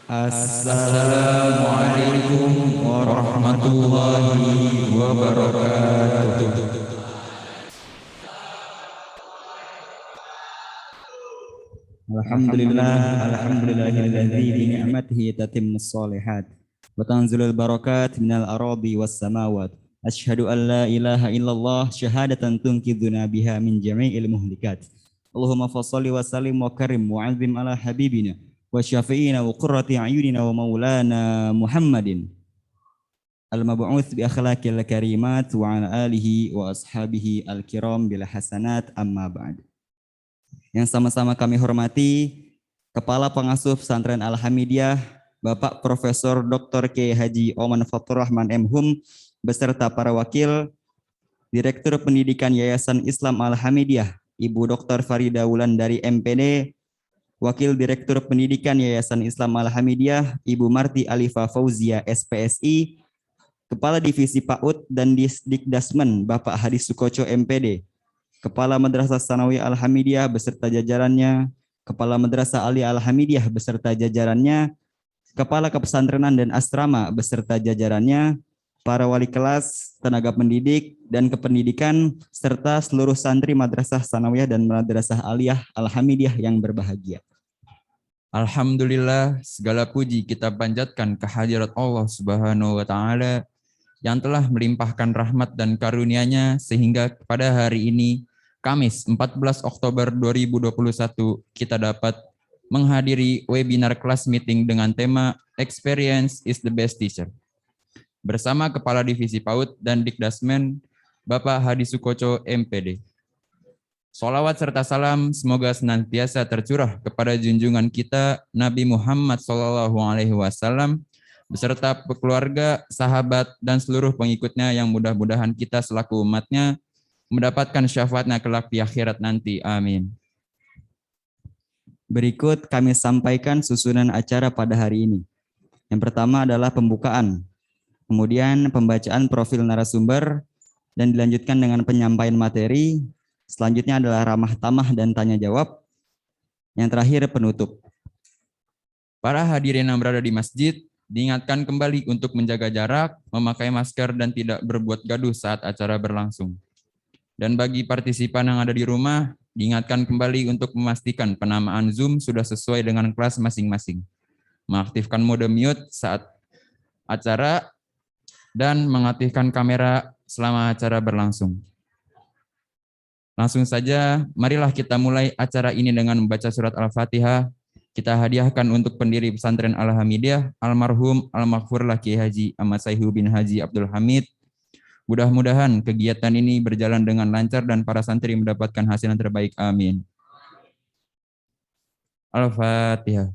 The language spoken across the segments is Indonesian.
Assalamualaikum warahmatullahi wabarakatuh. Alhamdulillahilladzi bi ni'matihi tatimmus shalihat wa tanzilul barakat minal aradi was samawat. Asyhadu an la ilaha illallah syahadatan tunqidhuna biha min jami'il muhlikat. Allahumma fashalli wa sallim wa karim wa azim ala habibina wa syafi'ina wa qurrati a'yunina wa maulana Muhammadin al-mab'uts bi akhlaqil karimat wa ala alihi wa ashabihi al-kiram bil hasanat amma ba'd. Yang sama-sama kami hormati Kepala Pengasuh Pesantren Al-Hamidiyah, Bapak Profesor Dr. K. Haji Oman Fatur Rahman M.Hum, beserta para wakil, Direktur Pendidikan Yayasan Islam Al-Hamidiyah, Ibu Dr. Farida Wulandari MPD, Wakil Direktur Pendidikan Yayasan Islam Al-Hamidiyah, Ibu Marti Alifa Fauzia SPSI, Kepala Divisi PAUD dan Disdikdasmen, Bapak Hadi Sukoco MPD, Kepala Madrasah Sanawiyah Al-Hamidiyah beserta jajarannya, Kepala Madrasah Aliyah Al-Hamidiyah beserta jajarannya, Kepala Kepesantrenan dan Asrama beserta jajarannya, para wali kelas, tenaga pendidik dan kependidikan, serta seluruh santri Madrasah Sanawiyah dan Madrasah Aliyah Al-Hamidiyah yang berbahagia. Alhamdulillah, segala puji kita panjatkan kehadirat Allah Subhanahu wa Ta'ala yang telah melimpahkan rahmat dan karunia-Nya sehingga pada hari ini, Kamis 14 Oktober 2021, kita dapat menghadiri webinar kelas meeting dengan tema Experience is the Best Teacher. Bersama Kepala Divisi PAUD dan Dikdasmen, Bapak Hadi Sukoco MPD. Sholawat serta salam semoga senantiasa tercurah kepada junjungan kita Nabi Muhammad SAW beserta keluarga, sahabat, dan seluruh pengikutnya yang mudah-mudahan kita selaku umatnya mendapatkan syafaatnya kelak di akhirat nanti. Amin. Berikut kami sampaikan susunan acara pada hari ini. Yang pertama adalah pembukaan, kemudian pembacaan profil narasumber, dan dilanjutkan dengan penyampaian materi. Selanjutnya adalah ramah tamah dan tanya jawab. Yang terakhir penutup. Para hadirin yang berada di masjid, diingatkan kembali untuk menjaga jarak, memakai masker, dan tidak berbuat gaduh saat acara berlangsung. Dan bagi partisipan yang ada di rumah, diingatkan kembali untuk memastikan penamaan Zoom sudah sesuai dengan kelas masing-masing. Mengaktifkan mode mute saat acara, dan mengaktifkan kamera selama acara berlangsung. Langsung saja, marilah kita mulai acara ini dengan membaca surat Al-Fatihah. Kita hadiahkan untuk pendiri pesantren Al-Hamidiyah, almarhum Al-Maghfurlah Kiai Haji Ahmad Sayhu bin Haji Abdul Hamid. Mudah-mudahan kegiatan ini berjalan dengan lancar dan para santri mendapatkan hasil yang terbaik. Amin. Al-Fatihah.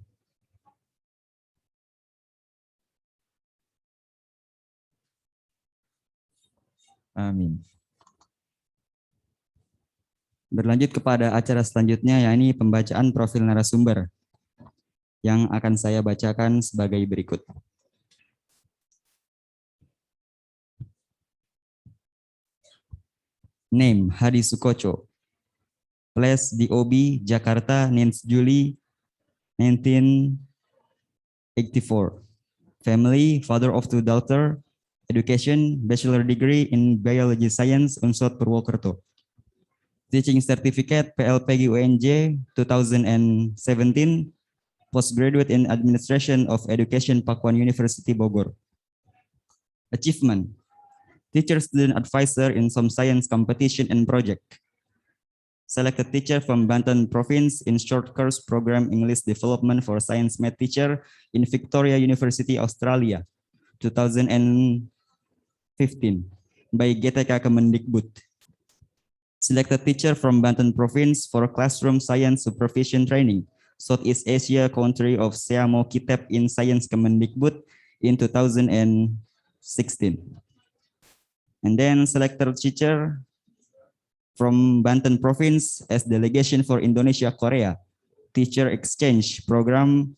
Amin. Berlanjut kepada acara selanjutnya, yakni pembacaan profil narasumber yang akan saya bacakan sebagai berikut. Name, Hadi Sukoco. Place, DOB, Jakarta, 9 Juli 1984. Family, father of 2 daughters. Education, bachelor degree in biology science, Unsur Purwokerto. Teaching certificate, PLPG UNJ 2017. Postgraduate in Administration of Education, Pakuan University, Bogor. Achievement, teacher student advisor in some science competition and project. Selected teacher from Banten Province in short course program English development for science math teacher in Victoria University, Australia, 2015 by GTK Kemendikbud. Selected teacher from Banten Province for classroom science supervision training, Southeast Asia country of Seamo Kitab in Science Kemendikbud in 2016. And then selected teacher from Banten Province as delegation for Indonesia Korea Teacher Exchange Program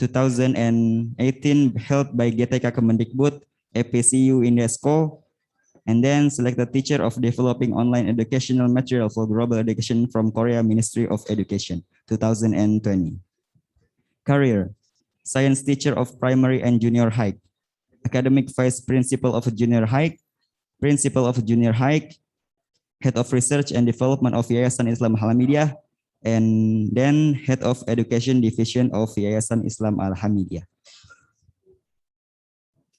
2018 held by GTK Kemendikbud, EPCU UNESCO, and then selected teacher of developing online educational material for global education from Korea Ministry of Education 2020. Career, Science Teacher of Primary and Junior High, Academic Vice Principal of Junior High, Principal of Junior High, Head of Research and Development of Yayasan Islam Al-Hamidiyah, and then Head of Education Division of Yayasan Islam Al-Hamidiyah.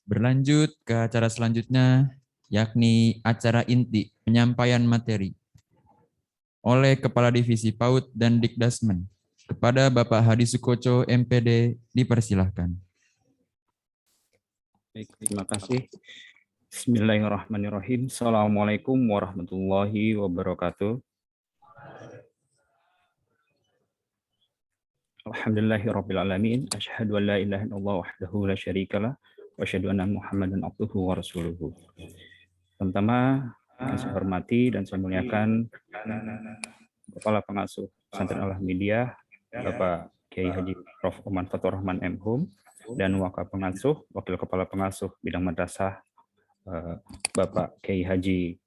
Berlanjut ke acara selanjutnya, yakni acara inti penyampaian materi oleh Kepala Divisi PAUD dan Dikdasmen. Kepada Bapak Hadi Sukoco, MPD, dipersilahkan. Baik, terima kasih. Bismillahirrahmanirrahim. Assalamualaikum warahmatullahi wabarakatuh. Alhamdulillahirrabbilalamin. Asyhadu an la ilaha illallah wahdahu la syarikalah wa asyhadu anna Muhammadan abduhu wa rasuluhu. Pertama, yang saya hormati dan saya muliakan Kepala Pengasuh Pesantren Al-Hamidiyah, Bapak Kiai Haji Prof. Oman Fatur Rahman M.Hum, dan Wakil Kepala Pengasuh Bidang Madrasah Bapak Kiai Haji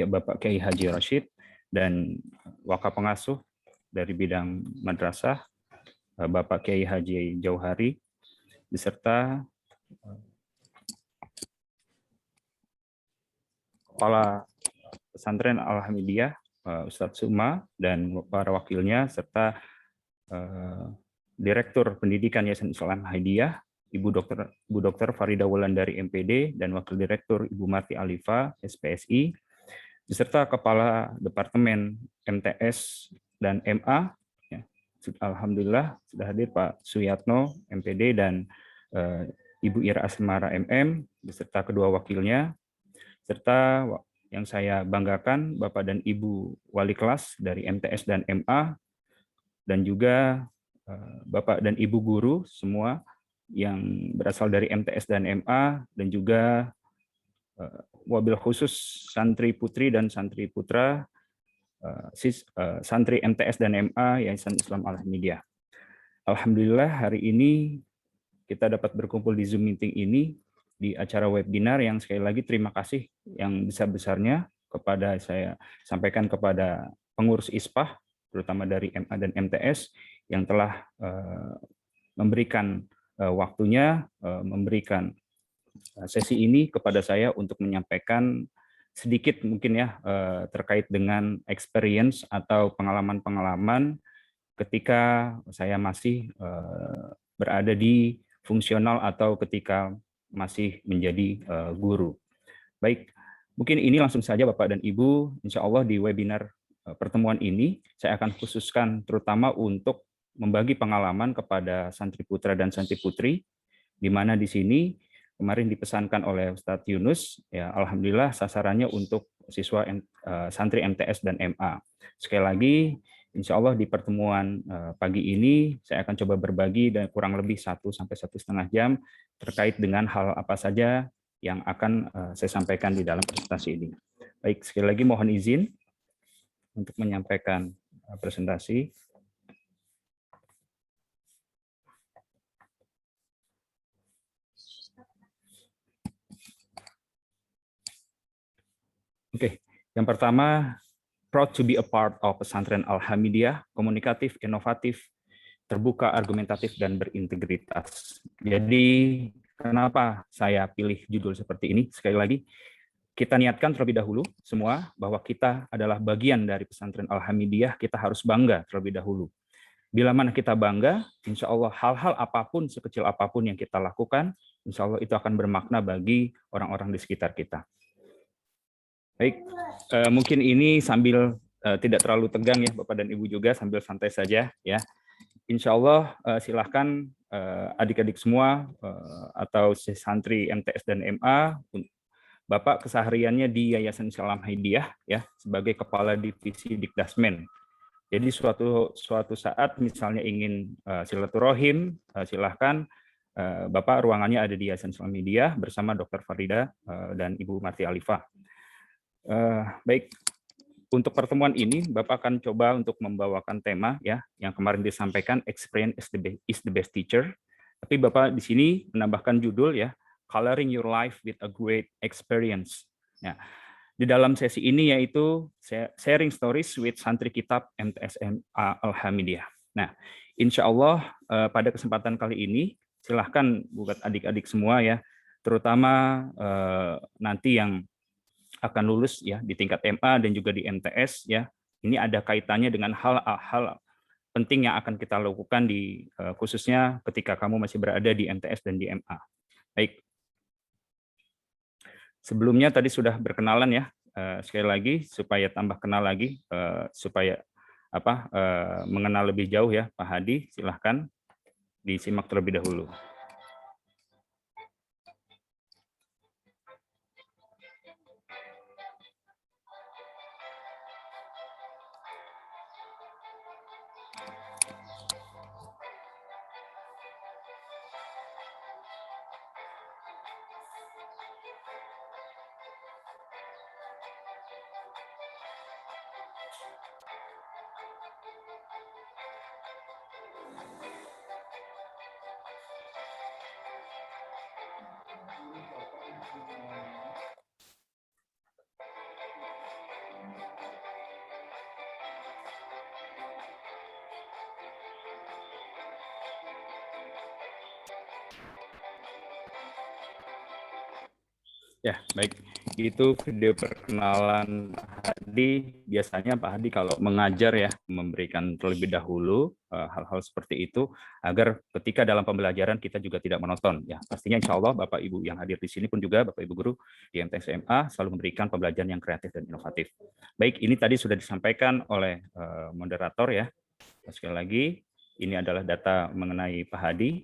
Bapak Kiai Haji Rashid, dan Wakil Pengasuh dari Bidang Madrasah Bapak Kiai Haji Jauhari, beserta Kepala Pesantren Al-Hamidiyah Ustadz Suma dan para wakilnya, serta Direktur Pendidikan Yayasan Islam Al-Hamidiyah, Ibu Dr. Farida Wulandari MPD, dan Wakil Direktur Ibu Marti Alifa SPSI, beserta Kepala Departemen MTS dan MA. Alhamdulillah sudah hadir Pak Suyatno MPD dan Ibu Ira Asmara MM, beserta kedua wakilnya, serta yang saya banggakan Bapak dan Ibu Wali Kelas dari MTS dan MA, dan juga Bapak dan Ibu Guru semua yang berasal dari MTS dan MA, dan juga wabil khusus santri putri dan santri putra santri MTS dan MA Yayasan Islam Al-Hamidiyah. Alhamdulillah hari ini kita dapat berkumpul di Zoom meeting ini di acara webinar yang sekali lagi terima kasih yang besar-besarnya kepada saya sampaikan kepada pengurus ISPAH, terutama dari MA dan MTS yang telah memberikan waktunya, memberikan sesi ini kepada saya untuk menyampaikan sedikit mungkin ya terkait dengan experience atau pengalaman-pengalaman ketika saya masih berada di fungsional atau ketika masih menjadi guru. Baik, mungkin ini langsung saja Bapak dan Ibu, insya Allah di webinar pertemuan ini saya akan khususkan terutama untuk membagi pengalaman kepada santri putra dan santri putri, di mana di sini kemarin dipesankan oleh Ustadz Yunus, ya alhamdulillah sasarannya untuk siswa santri MTS dan MA. Sekali lagi, insya Allah di pertemuan pagi ini saya akan coba berbagi dan kurang lebih 1 sampai 1,5 jam terkait dengan hal apa saja yang akan saya sampaikan di dalam presentasi ini. Baik, sekali lagi mohon izin untuk menyampaikan presentasi. Oke, yang pertama, proud to be a part of Pesantren Al-Hamidiyah, komunikatif, inovatif, terbuka, argumentatif, dan berintegritas. Jadi, kenapa saya pilih judul seperti ini? Sekali lagi, kita niatkan terlebih dahulu semua bahwa kita adalah bagian dari Pesantren Al-Hamidiyah, kita harus bangga terlebih dahulu. Bila mana kita bangga, insya Allah hal-hal apapun, sekecil apapun yang kita lakukan, insya Allah itu akan bermakna bagi orang-orang di sekitar kita. Baik, mungkin ini sambil tidak terlalu tegang ya Bapak dan Ibu juga, sambil santai saja ya. Insya Allah silahkan adik-adik semua atau santri MTS dan MA, Bapak kesehariannya di Yayasan Islam Al-Hamidiyah ya sebagai Kepala Divisi Dikdasmen. Jadi suatu saat misalnya ingin silaturahim, silahkan Bapak ruangannya ada di Yayasan Islam Al-Hamidiyah bersama Dr. Farida dan Ibu Marti Alifa. Baik, untuk pertemuan ini Bapak akan coba untuk membawakan tema ya yang kemarin disampaikan experience is the best teacher. Tapi Bapak di sini menambahkan judul ya coloring your life with a great experience. Ya, di dalam sesi ini yaitu sharing stories with santri kitab MTS Al-Hamidiyah. Nah, Insya Allah pada kesempatan kali ini silahkan buat adik-adik semua ya, terutama nanti yang akan lulus ya di tingkat MA dan juga di MTS ya. Ini ada kaitannya dengan hal-hal penting yang akan kita lakukan di khususnya ketika kamu masih berada di MTS dan di MA. Baik. Sebelumnya tadi sudah berkenalan ya. Sekali lagi supaya tambah kenal lagi, supaya mengenal lebih jauh ya Pak Hadi, silahkan disimak terlebih dahulu. Ya, baik. Itu video perkenalan Pak Hadi. Biasanya Pak Hadi kalau mengajar ya, memberikan terlebih dahulu hal-hal seperti itu, agar ketika dalam pembelajaran kita juga tidak menonton. Ya, pastinya insya Allah Bapak Ibu yang hadir di sini pun juga, Bapak Ibu Guru di MTS MA selalu memberikan pembelajaran yang kreatif dan inovatif. Baik, ini tadi sudah disampaikan oleh moderator ya. Sekali lagi, ini adalah data mengenai Pak Hadi.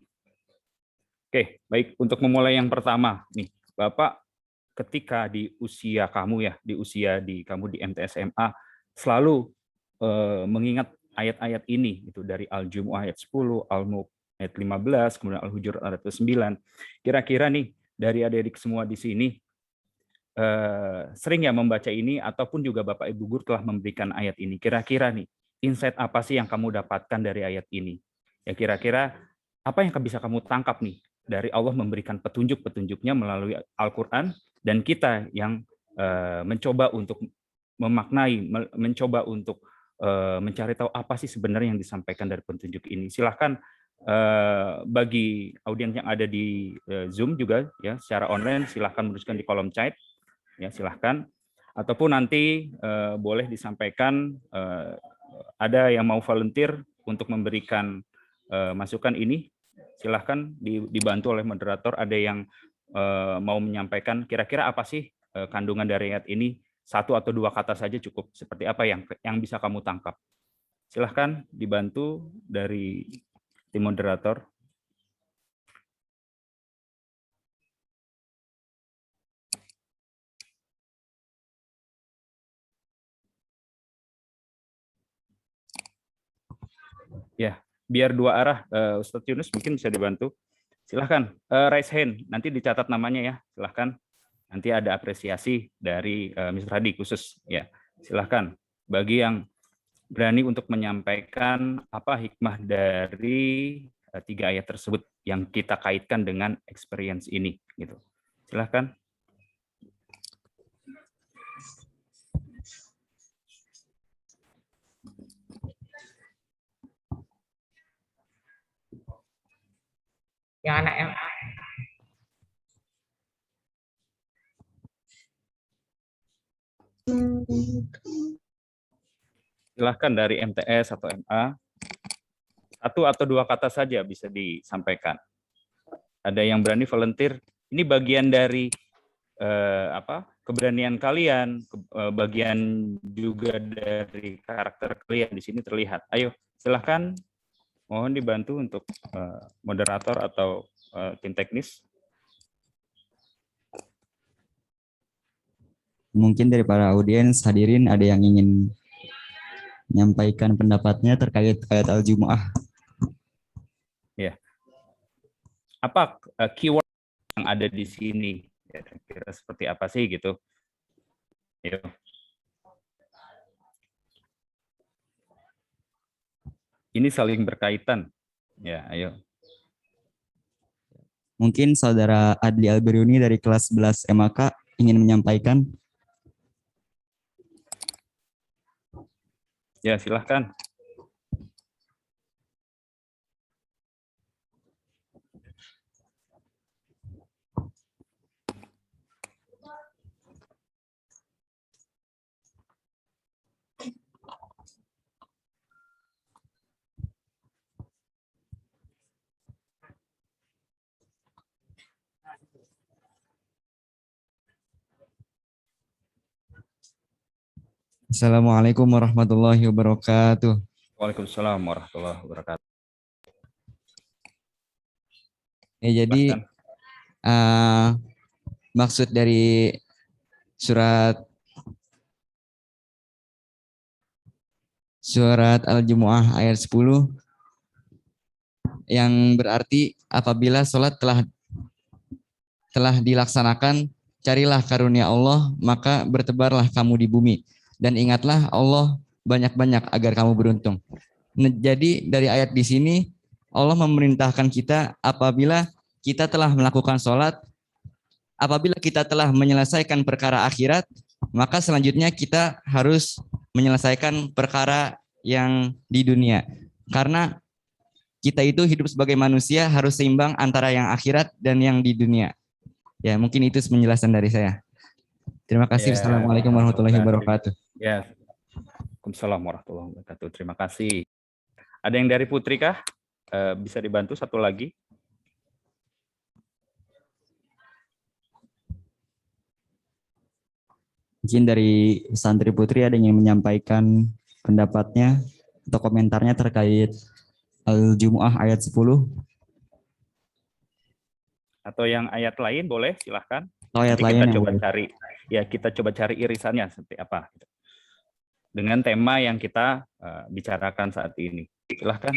Oke, baik. Untuk memulai yang pertama, nih, Bapak ketika di usia kamu ya, kamu di MTS MA selalu mengingat ayat-ayat ini itu dari Al-Jumu'ah ayat 10, Al-Mulk ayat 15, kemudian Al-Hujurat ayat 9. Kira-kira nih dari adik-adik semua di sini sering ya membaca ini ataupun juga Bapak Ibu Guru telah memberikan ayat ini. Kira-kira nih insight apa sih yang kamu dapatkan dari ayat ini? Ya kira-kira apa yang bisa kamu tangkap nih dari Allah memberikan petunjuk-petunjuknya melalui Al-Qur'an dan kita yang mencoba untuk memaknai, mencoba untuk mencari tahu apa sih sebenarnya yang disampaikan dari petunjuk ini. Silahkan bagi audiens yang ada di Zoom juga ya secara online silahkan menuliskan di kolom chat ya silahkan ataupun nanti boleh disampaikan ada yang mau volunteer untuk memberikan masukan ini silahkan dibantu oleh moderator. Ada yang mau menyampaikan kira-kira apa sih kandungan dari ayat ini, satu atau dua kata saja cukup, seperti apa yang bisa kamu tangkap. Silahkan dibantu dari tim moderator. Ya, biar dua arah, Ustadz Yunus mungkin bisa dibantu. Silahkan raise hand, nanti dicatat namanya ya. Silahkan. Nanti ada apresiasi dari Mr. Hadi khusus ya. Silahkan. Bagi yang berani untuk menyampaikan apa hikmah dari 3 ayat tersebut yang kita kaitkan dengan experience ini gitu. Silahkan. Yang anak MA. Silahkan dari MTS atau MA. Satu atau dua kata saja bisa disampaikan. Ada yang berani volunteer. Ini bagian dari keberanian kalian, bagian juga dari karakter kalian di sini terlihat. Ayo, silahkan. Mohon dibantu untuk moderator atau tim teknis. Mungkin dari para audiens hadirin ada yang ingin menyampaikan pendapatnya terkait ayat Al-Jumu'ah. Ya. Apa keyword yang ada di sini? Ya, kira seperti apa sih gitu? Ayo. Ini saling berkaitan. Ya, ayo. Mungkin saudara Adli Alberiuni dari kelas 11 MAK ingin menyampaikan. Ya, silahkan. Assalamualaikum warahmatullahi wabarakatuh. Waalaikumsalam warahmatullahi wabarakatuh. Ya, jadi Silahkan. maksud dari surat Al-Jumu'ah ayat 10 yang berarti apabila sholat telah dilaksanakan, carilah karunia Allah, maka bertebarlah kamu di bumi. Dan ingatlah Allah banyak-banyak agar kamu beruntung. Jadi dari ayat di sini, Allah memerintahkan kita apabila kita telah melakukan sholat, apabila kita telah menyelesaikan perkara akhirat, maka selanjutnya kita harus menyelesaikan perkara yang di dunia. Karena kita itu hidup sebagai manusia harus seimbang antara yang akhirat dan yang di dunia. Ya, mungkin itu penjelasan dari saya. Terima kasih. Assalamualaikum warahmatullahi wabarakatuh. Ya, Waalaikumsalam warahmatullahi wabarakatuh. Terima kasih. Ada yang dari Putri kah? Bisa dibantu satu lagi? Mungkin dari Santri Putri ada yang menyampaikan pendapatnya atau komentarnya terkait Al-Jumu'ah ayat 10. Atau yang ayat lain boleh, silahkan. Atau ayat Nanti lain kita yang coba boleh. cari, ya kita coba cari irisannya seperti apa dengan tema yang kita bicarakan saat ini. Silahkan.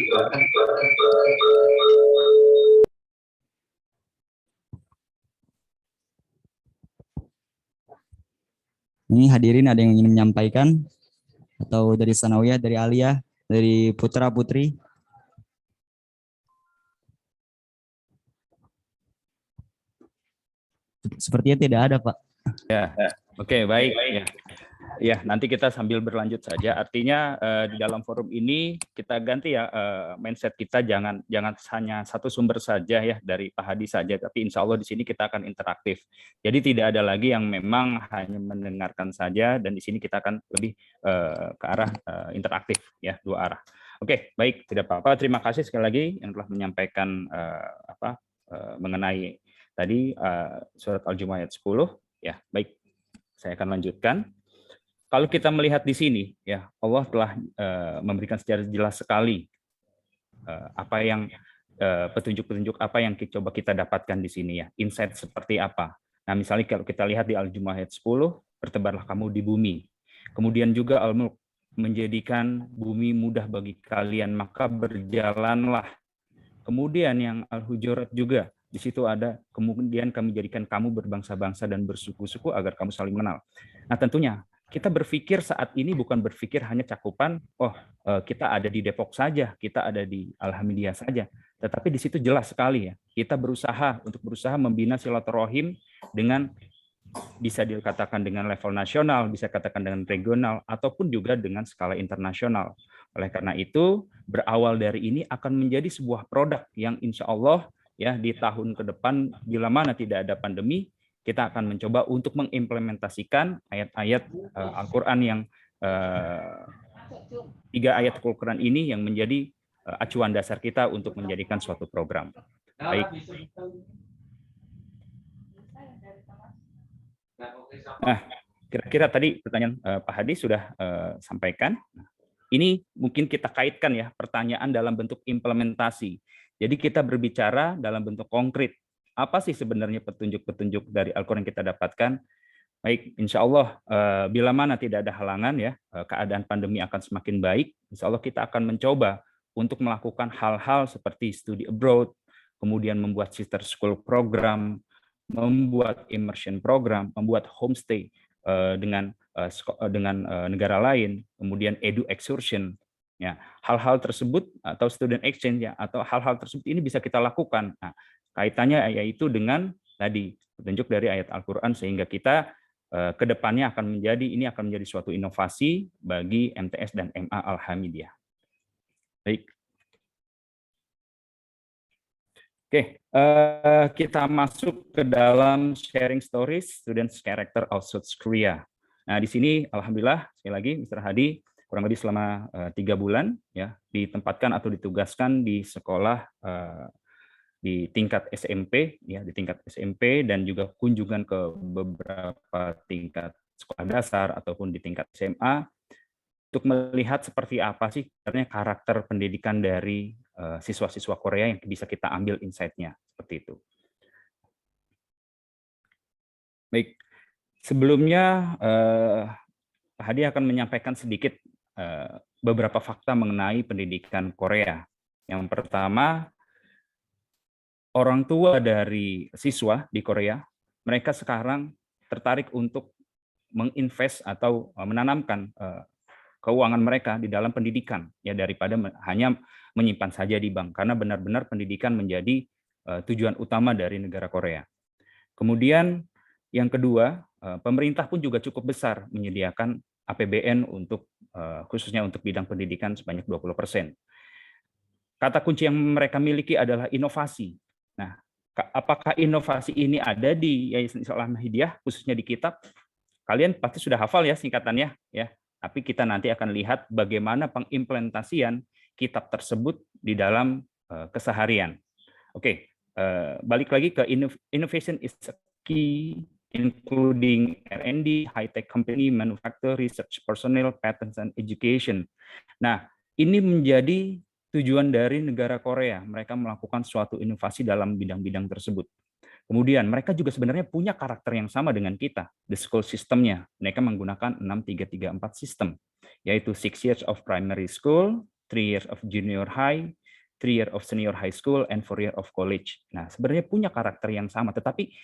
Ini hadirin ada yang ingin menyampaikan atau dari Sanawiyah, dari Aliyah, dari Putra Putri. Sepertinya tidak ada, Pak. Ya, oke, baik. Ya, nanti kita sambil berlanjut saja. Artinya di dalam forum ini kita ganti ya mindset kita, jangan hanya satu sumber saja ya dari Pak Hadi saja, tapi insya Allah di sini kita akan interaktif. Jadi tidak ada lagi yang memang hanya mendengarkan saja, dan di sini kita akan lebih ke arah interaktif ya, dua arah. Oke, baik, tidak apa-apa. Terima kasih sekali lagi yang telah menyampaikan mengenai tadi surat Al-Jumu'ah ayat 10. Ya, baik. Saya akan lanjutkan. Kalau kita melihat di sini, ya Allah telah memberikan secara jelas sekali apa yang petunjuk-petunjuk apa yang coba kita dapatkan di sini ya, insight seperti apa. Nah, misalnya kalau kita lihat di Al-Jumu'ah ayat 10, bertebarlah kamu di bumi. Kemudian juga Al-Mulk, menjadikan bumi mudah bagi kalian, maka berjalanlah. Kemudian yang Al-Hujurat juga, di situ ada, kemudian kami jadikan kamu berbangsa-bangsa dan bersuku-suku agar kamu saling mengenal. Nah, tentunya kita berpikir saat ini bukan berpikir hanya cakupan, kita ada di Depok saja, kita ada di Alhamdulillah saja. Tetapi di situ jelas sekali ya, kita berusaha membina silaturahim dengan, bisa dikatakan dengan level nasional, bisa katakan dengan regional, ataupun juga dengan skala internasional. Oleh karena itu, berawal dari ini akan menjadi sebuah produk yang insya Allah ya di tahun ke depan, bila mana tidak ada pandemi, kita akan mencoba untuk mengimplementasikan ayat-ayat Al-Quran yang 3 ayat Al-Quran ini yang menjadi acuan dasar kita untuk menjadikan suatu program. Baik. Nah, kira-kira tadi pertanyaan Pak Hadi sudah sampaikan. Ini mungkin kita kaitkan ya, pertanyaan dalam bentuk implementasi. Jadi kita berbicara dalam bentuk konkret. Apa sih sebenarnya petunjuk-petunjuk dari Al-Quran yang kita dapatkan? Baik, insya Allah bila mana tidak ada halangan ya, keadaan pandemi akan semakin baik, insya Allah kita akan mencoba untuk melakukan hal-hal seperti studi abroad, kemudian membuat sister school program, membuat immersion program, membuat homestay dengan negara lain, kemudian edu excursion, ya hal-hal tersebut atau student exchange ya, atau hal-hal tersebut ini bisa kita lakukan. Nah, kaitannya yaitu dengan tadi petunjuk dari ayat Al-Quran, sehingga kita ke depannya akan menjadi suatu inovasi bagi MTS dan MA Al-Hamidiyah. Baik. Oke, kita masuk ke dalam sharing stories students character of South Korea. Nah, di sini alhamdulillah sekali lagi Mr. Hadi kurang lebih selama 3 bulan ya ditempatkan atau ditugaskan di sekolah di tingkat SMP ya, di tingkat SMP, dan juga kunjungan ke beberapa tingkat sekolah dasar ataupun di tingkat SMA. untuk melihat seperti apa sih sebenarnya karakter pendidikan dari siswa-siswa Korea yang bisa kita ambil insight-nya seperti itu. Baik, sebelumnya Pak Hadi akan menyampaikan sedikit beberapa fakta mengenai pendidikan Korea. Yang pertama, orang tua dari siswa di Korea, mereka sekarang tertarik untuk menginvest atau menanamkan keuangan mereka di dalam pendidikan, ya, daripada hanya menyimpan saja di bank, karena benar-benar pendidikan menjadi tujuan utama dari negara Korea. Kemudian yang kedua, pemerintah pun juga cukup besar menyediakan APBN untuk khususnya untuk bidang pendidikan sebanyak 20%. Kata kunci yang mereka miliki adalah inovasi. Nah, apakah inovasi ini ada di Yayasan Islam Al-Hidayah, khususnya di kitab? Kalian pasti sudah hafal ya singkatannya, ya. Tapi kita nanti akan lihat bagaimana pengimplementasian kitab tersebut di dalam keseharian. Oke, balik lagi ke innovation is a key, including R&D, high-tech company, manufacture, research, personnel, patents, and education. Nah, ini menjadi tujuan dari negara Korea. Mereka melakukan suatu inovasi dalam bidang-bidang tersebut. Kemudian mereka juga sebenarnya punya karakter yang sama dengan kita, the school system-nya. Mereka menggunakan 6334 sistem, yaitu 6 years of primary school, 3 years of junior high, 3 years of senior high school, and 4 years of college. Nah, sebenarnya punya karakter yang sama, tetapi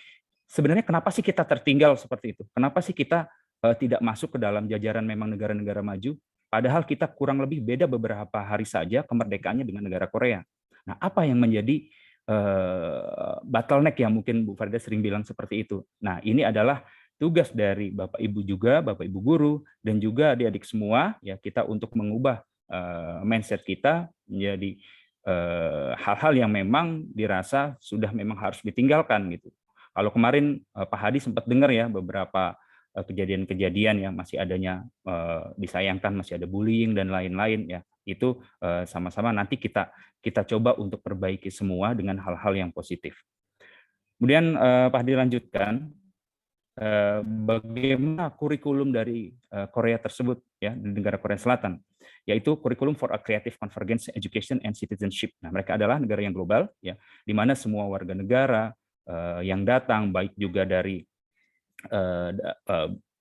sebenarnya kenapa sih kita tertinggal seperti itu? Kenapa sih kita tidak masuk ke dalam jajaran memang negara-negara maju? Padahal kita kurang lebih beda beberapa hari saja kemerdekaannya dengan negara Korea. Nah, apa yang menjadi bottleneck ya, mungkin Bu Farida sering bilang seperti itu. Nah, ini adalah tugas dari Bapak Ibu juga, Bapak Ibu guru, dan juga adik-adik semua, ya, kita untuk mengubah mindset kita menjadi hal-hal yang memang dirasa sudah memang harus ditinggalkan gitu. Kalau kemarin Pak Hadi sempat dengar ya beberapa kejadian-kejadian yang masih adanya disayangkan, masih ada bullying dan lain-lain, ya. Itu sama-sama nanti kita coba untuk perbaiki semua dengan hal-hal yang positif. Kemudian Pak Hadi lanjutkan bagaimana kurikulum dari Korea tersebut, ya, di negara Korea Selatan, yaitu kurikulum for a creative convergence education and citizenship. Nah, mereka adalah negara yang global, ya, di mana semua warga negara yang datang, baik juga dari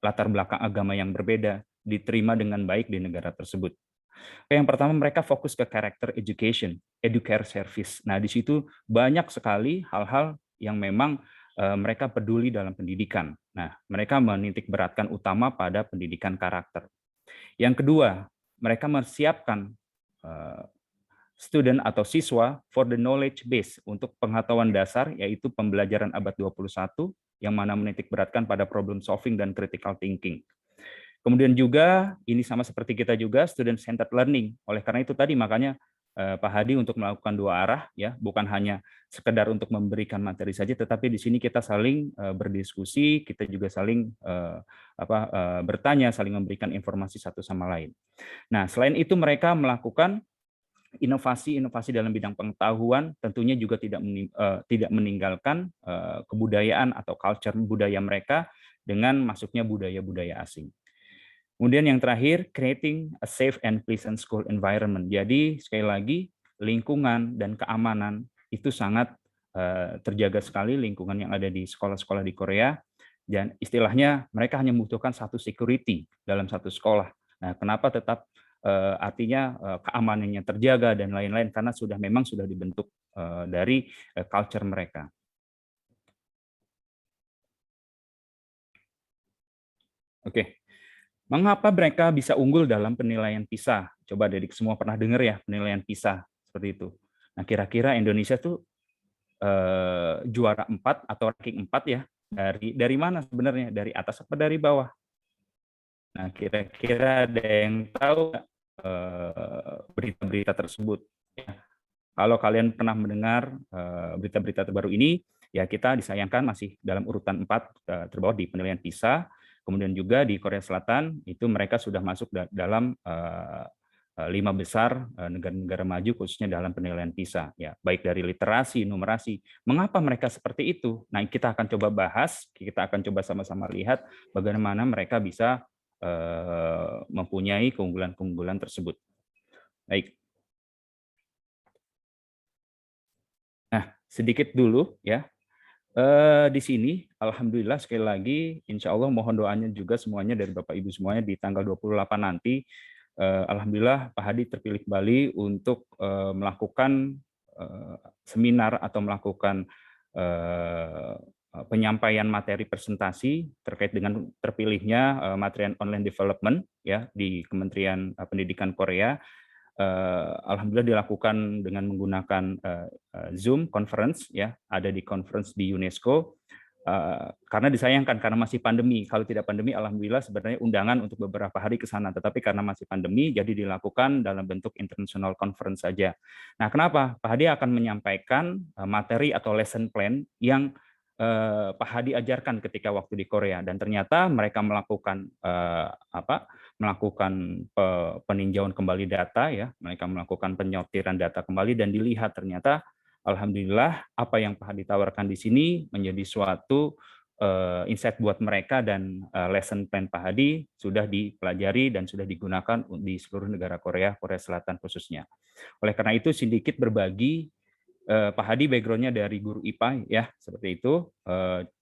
latar belakang agama yang berbeda, diterima dengan baik di negara tersebut. Yang pertama, mereka fokus ke character education, educare service. Nah, di situ banyak sekali hal-hal yang memang mereka peduli dalam pendidikan. Nah, mereka menitik beratkan utama pada pendidikan karakter. Yang kedua, mereka mempersiapkan student atau siswa for the knowledge base, untuk pengetahuan dasar, yaitu pembelajaran abad 21, yang mana menitik beratkan pada problem solving dan critical thinking. Kemudian juga ini sama seperti kita juga, student centered learning. Oleh karena itu tadi makanya Pak Hadi untuk melakukan dua arah, ya, bukan hanya sekedar untuk memberikan materi saja, tetapi di sini kita saling berdiskusi, kita juga saling bertanya, saling memberikan informasi satu sama lain. Nah, selain itu mereka melakukan inovasi-inovasi dalam bidang pengetahuan, tentunya juga tidak meninggalkan kebudayaan atau culture budaya mereka dengan masuknya budaya-budaya asing. Kemudian yang terakhir, creating a safe and pleasant school environment. Jadi sekali lagi, lingkungan dan keamanan itu sangat terjaga sekali, lingkungan yang ada di sekolah-sekolah di Korea, dan istilahnya mereka hanya membutuhkan satu security dalam satu sekolah. Nah, kenapa tetap artinya keamanannya terjaga dan lain-lain, karena memang sudah dibentuk dari culture mereka. Oke. Mengapa mereka bisa unggul dalam penilaian PISA? Coba adik semua pernah dengar ya penilaian PISA seperti itu. Nah, kira-kira Indonesia tuh juara 4 atau ranking 4 ya, dari mana sebenarnya? Dari atas apa dari bawah? Nah, kira-kira ada yang tahu berita-berita tersebut? Ya. Kalau kalian pernah mendengar berita-berita terbaru ini, ya, kita disayangkan masih dalam urutan 4 terbawah di penilaian PISA. Kemudian juga di Korea Selatan itu mereka sudah masuk dalam 5 besar negara-negara maju, khususnya dalam penilaian PISA, ya, baik dari literasi, numerasi. Mengapa mereka seperti itu? Nah, kita akan coba bahas, kita akan coba sama-sama lihat bagaimana mereka bisa mempunyai keunggulan-keunggulan tersebut. Baik. Nah, sedikit dulu ya. Di sini, alhamdulillah sekali lagi, insya Allah mohon doanya juga semuanya dari Bapak Ibu semuanya di tanggal 28 nanti. Alhamdulillah Pak Hadi terpilih kembali untuk melakukan seminar atau melakukan penyampaian materi presentasi terkait dengan terpilihnya materi online development ya di Kementerian Pendidikan Korea. Alhamdulillah dilakukan dengan menggunakan Zoom conference ya, ada di conference di UNESCO. Karena disayangkan karena masih pandemi. Kalau tidak pandemi, alhamdulillah sebenarnya undangan untuk beberapa hari ke sana. Tetapi karena masih pandemi, jadi dilakukan dalam bentuk international conference saja. Nah, kenapa? Pak Hadi akan menyampaikan materi atau lesson plan yang Pak Hadi ajarkan ketika waktu di Korea. Dan ternyata mereka melakukan melakukan peninjauan kembali data ya, mereka melakukan penyortiran data kembali dan dilihat ternyata alhamdulillah apa yang Pak Hadi tawarkan di sini menjadi suatu insight buat mereka dan lesson plan Pak Hadi sudah dipelajari dan sudah digunakan di seluruh negara Korea Selatan khususnya. Oleh karena itu sedikit berbagi Pak Hadi background-nya dari guru IPA ya, seperti itu.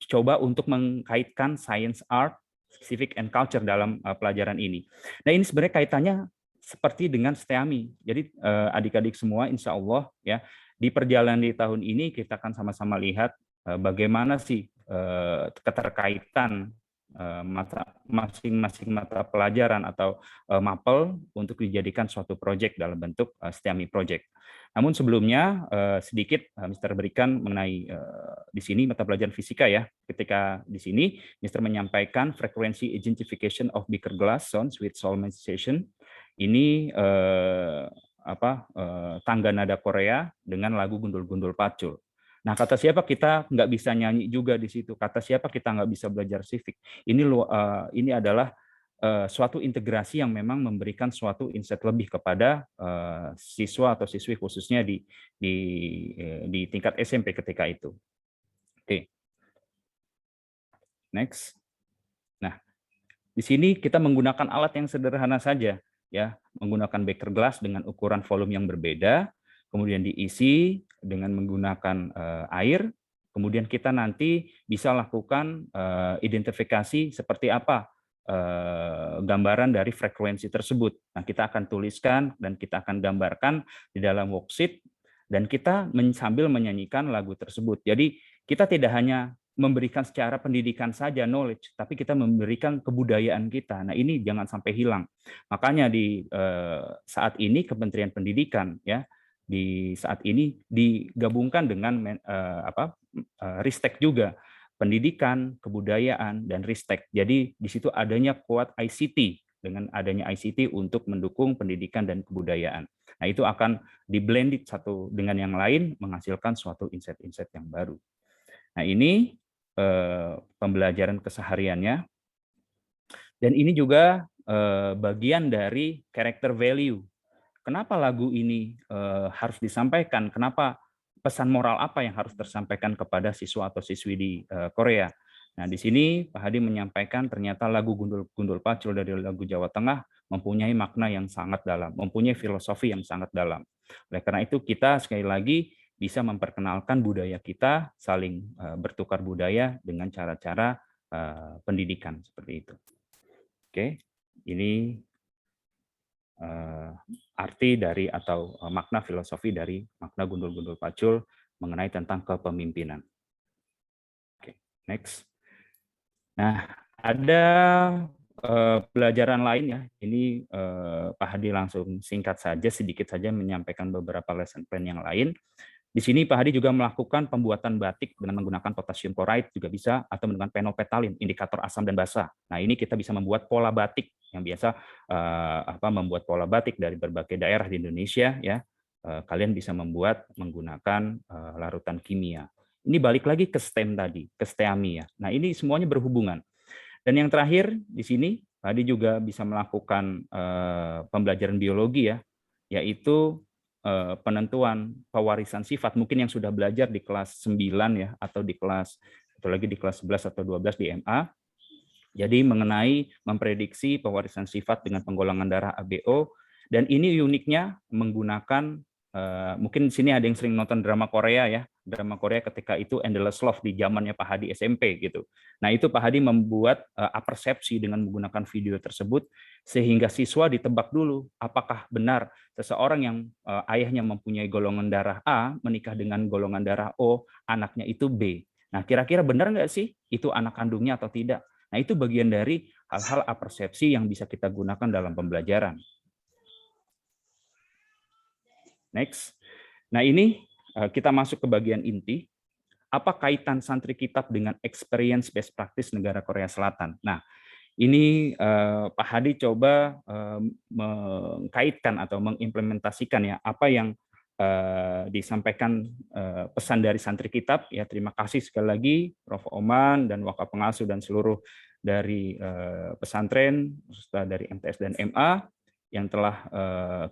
Coba untuk mengkaitkan science, art, civic and culture dalam pelajaran ini. Nah, ini sebenarnya kaitannya seperti dengan STEAMI. Jadi adik-adik semua insya Allah ya, di perjalanan di tahun ini kita akan sama-sama lihat bagaimana sih keterkaitan masing-masing mata pelajaran atau mapel untuk dijadikan suatu proyek dalam bentuk STEAMI project. Namun sebelumnya sedikit Mr. berikan mengenai di sini mata pelajaran fisika ya. Ketika di sini Mr. menyampaikan frequency identification of bigger glass sounds with solmization. Ini tangga nada Korea dengan lagu Gundul-Gundul Pacul. Nah, kata siapa kita nggak bisa nyanyi juga di situ? Kata siapa kita nggak bisa belajar civic? Ini adalah suatu integrasi yang memang memberikan suatu insight lebih kepada siswa atau siswi khususnya di tingkat SMP ketika itu. Oke. Next. Nah, di sini kita menggunakan alat yang sederhana saja ya, menggunakan beaker glass dengan ukuran volume yang berbeda, kemudian diisi dengan menggunakan air, kemudian kita nanti bisa lakukan identifikasi seperti apa gambaran dari frekuensi tersebut. Nah, kita akan tuliskan dan kita akan gambarkan di dalam worksheet dan kita sambil menyanyikan lagu tersebut. Jadi kita tidak hanya memberikan secara pendidikan saja knowledge, tapi kita memberikan kebudayaan kita. Nah, ini jangan sampai hilang. Makanya di saat ini Kementerian Pendidikan ya, di saat ini digabungkan dengan Ristek juga. Pendidikan, kebudayaan, dan Ristek. Jadi di situ adanya kuat ICT, dengan adanya ICT untuk mendukung pendidikan dan kebudayaan. Nah, itu akan di-blended satu dengan yang lain, menghasilkan suatu insight-insight yang baru. Nah, ini pembelajaran kesehariannya. Dan ini juga bagian dari character value. Kenapa lagu ini harus disampaikan? Kenapa pesan moral apa yang harus tersampaikan kepada siswa atau siswi di Korea? Nah, di sini Pak Hadi menyampaikan ternyata lagu Gundul Pacul dari lagu Jawa Tengah mempunyai makna yang sangat dalam, mempunyai filosofi yang sangat dalam. Oleh karena itu kita sekali lagi bisa memperkenalkan budaya kita, saling bertukar budaya dengan cara-cara pendidikan seperti itu. Oke, ini arti dari atau makna filosofi dari makna Gundul-Gundul Pacul mengenai tentang kepemimpinan. Oke, next. Nah, ada pelajaran lain ya. Ini Pak Hadi langsung singkat saja, sedikit saja menyampaikan beberapa lesson plan yang lain. Di sini Pak Hadi juga melakukan pembuatan batik dengan menggunakan potassium chloride juga bisa, atau menggunakan penopetalin, indikator asam dan basa. Nah, ini kita bisa membuat pola batik yang biasa membuat pola batik dari berbagai daerah di Indonesia ya. Kalian bisa membuat menggunakan larutan kimia. Ini balik lagi ke STEM tadi, ke STEAMI ya. Nah, ini semuanya berhubungan. Dan yang terakhir di sini Pak Hadi juga bisa melakukan pembelajaran biologi ya, yaitu penentuan pewarisan sifat, mungkin yang sudah belajar di kelas 9 ya, atau di kelas 11 atau 12 di MA. Jadi mengenai memprediksi pewarisan sifat dengan penggolongan darah ABO, dan ini uniknya menggunakan mungkin di sini ada yang sering nonton drama Korea ya, drama Korea ketika itu Endless Love di zamannya Pak Hadi SMP gitu. Nah itu Pak Hadi membuat apersepsi dengan menggunakan video tersebut sehingga siswa ditebak dulu apakah benar seseorang yang ayahnya mempunyai golongan darah A menikah dengan golongan darah O, anaknya itu B. Nah kira-kira benar nggak sih itu anak kandungnya atau tidak? Nah itu bagian dari hal-hal apersepsi yang bisa kita gunakan dalam pembelajaran. Next. Nah ini kita masuk ke bagian inti. Apa kaitan santri kitab dengan experience best practice negara Korea Selatan? Nah ini Pak Hadi coba mengkaitkan atau mengimplementasikan ya apa yang disampaikan pesan dari santri kitab. Ya terima kasih sekali lagi Prof. Oman dan Wakaf Pengasuh dan seluruh dari pesantren, serta dari MTS dan MA yang telah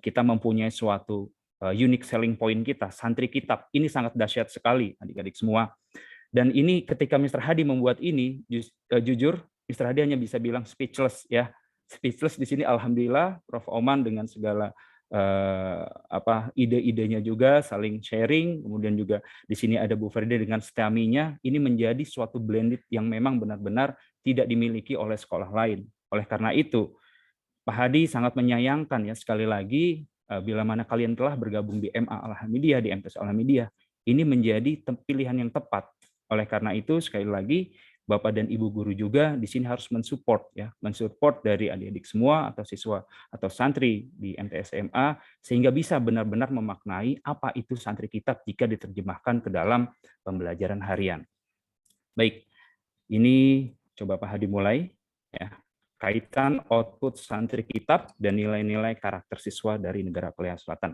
kita mempunyai suatu unique selling point kita, santri kitab. Ini sangat dahsyat sekali, adik-adik semua. Dan ini ketika Mr. Hadi membuat ini, jujur, Mr. Hadi hanya bisa bilang speechless ya. Speechless di sini, alhamdulillah, Prof. Oman dengan segala ide-idenya juga saling sharing. Kemudian juga di sini ada Bu Ferdi dengan STEAMI-nya. Ini menjadi suatu blended yang memang benar-benar tidak dimiliki oleh sekolah lain. Oleh karena itu, Pak Hadi sangat menyayangkan ya sekali lagi bila mana kalian telah bergabung di MA Alhamidiyah, di MTS Alhamidiyah, ini menjadi pilihan yang tepat. Oleh karena itu, sekali lagi, Bapak dan Ibu guru juga di sini harus mensupport ya, mensupport dari adik-adik semua atau siswa atau santri di MTS MA sehingga bisa benar-benar memaknai apa itu santri kitab jika diterjemahkan ke dalam pembelajaran harian. Baik, ini coba Pak Hadi mulai ya. Kaitan output santri kitab dan nilai-nilai karakter siswa dari negara Korea Selatan.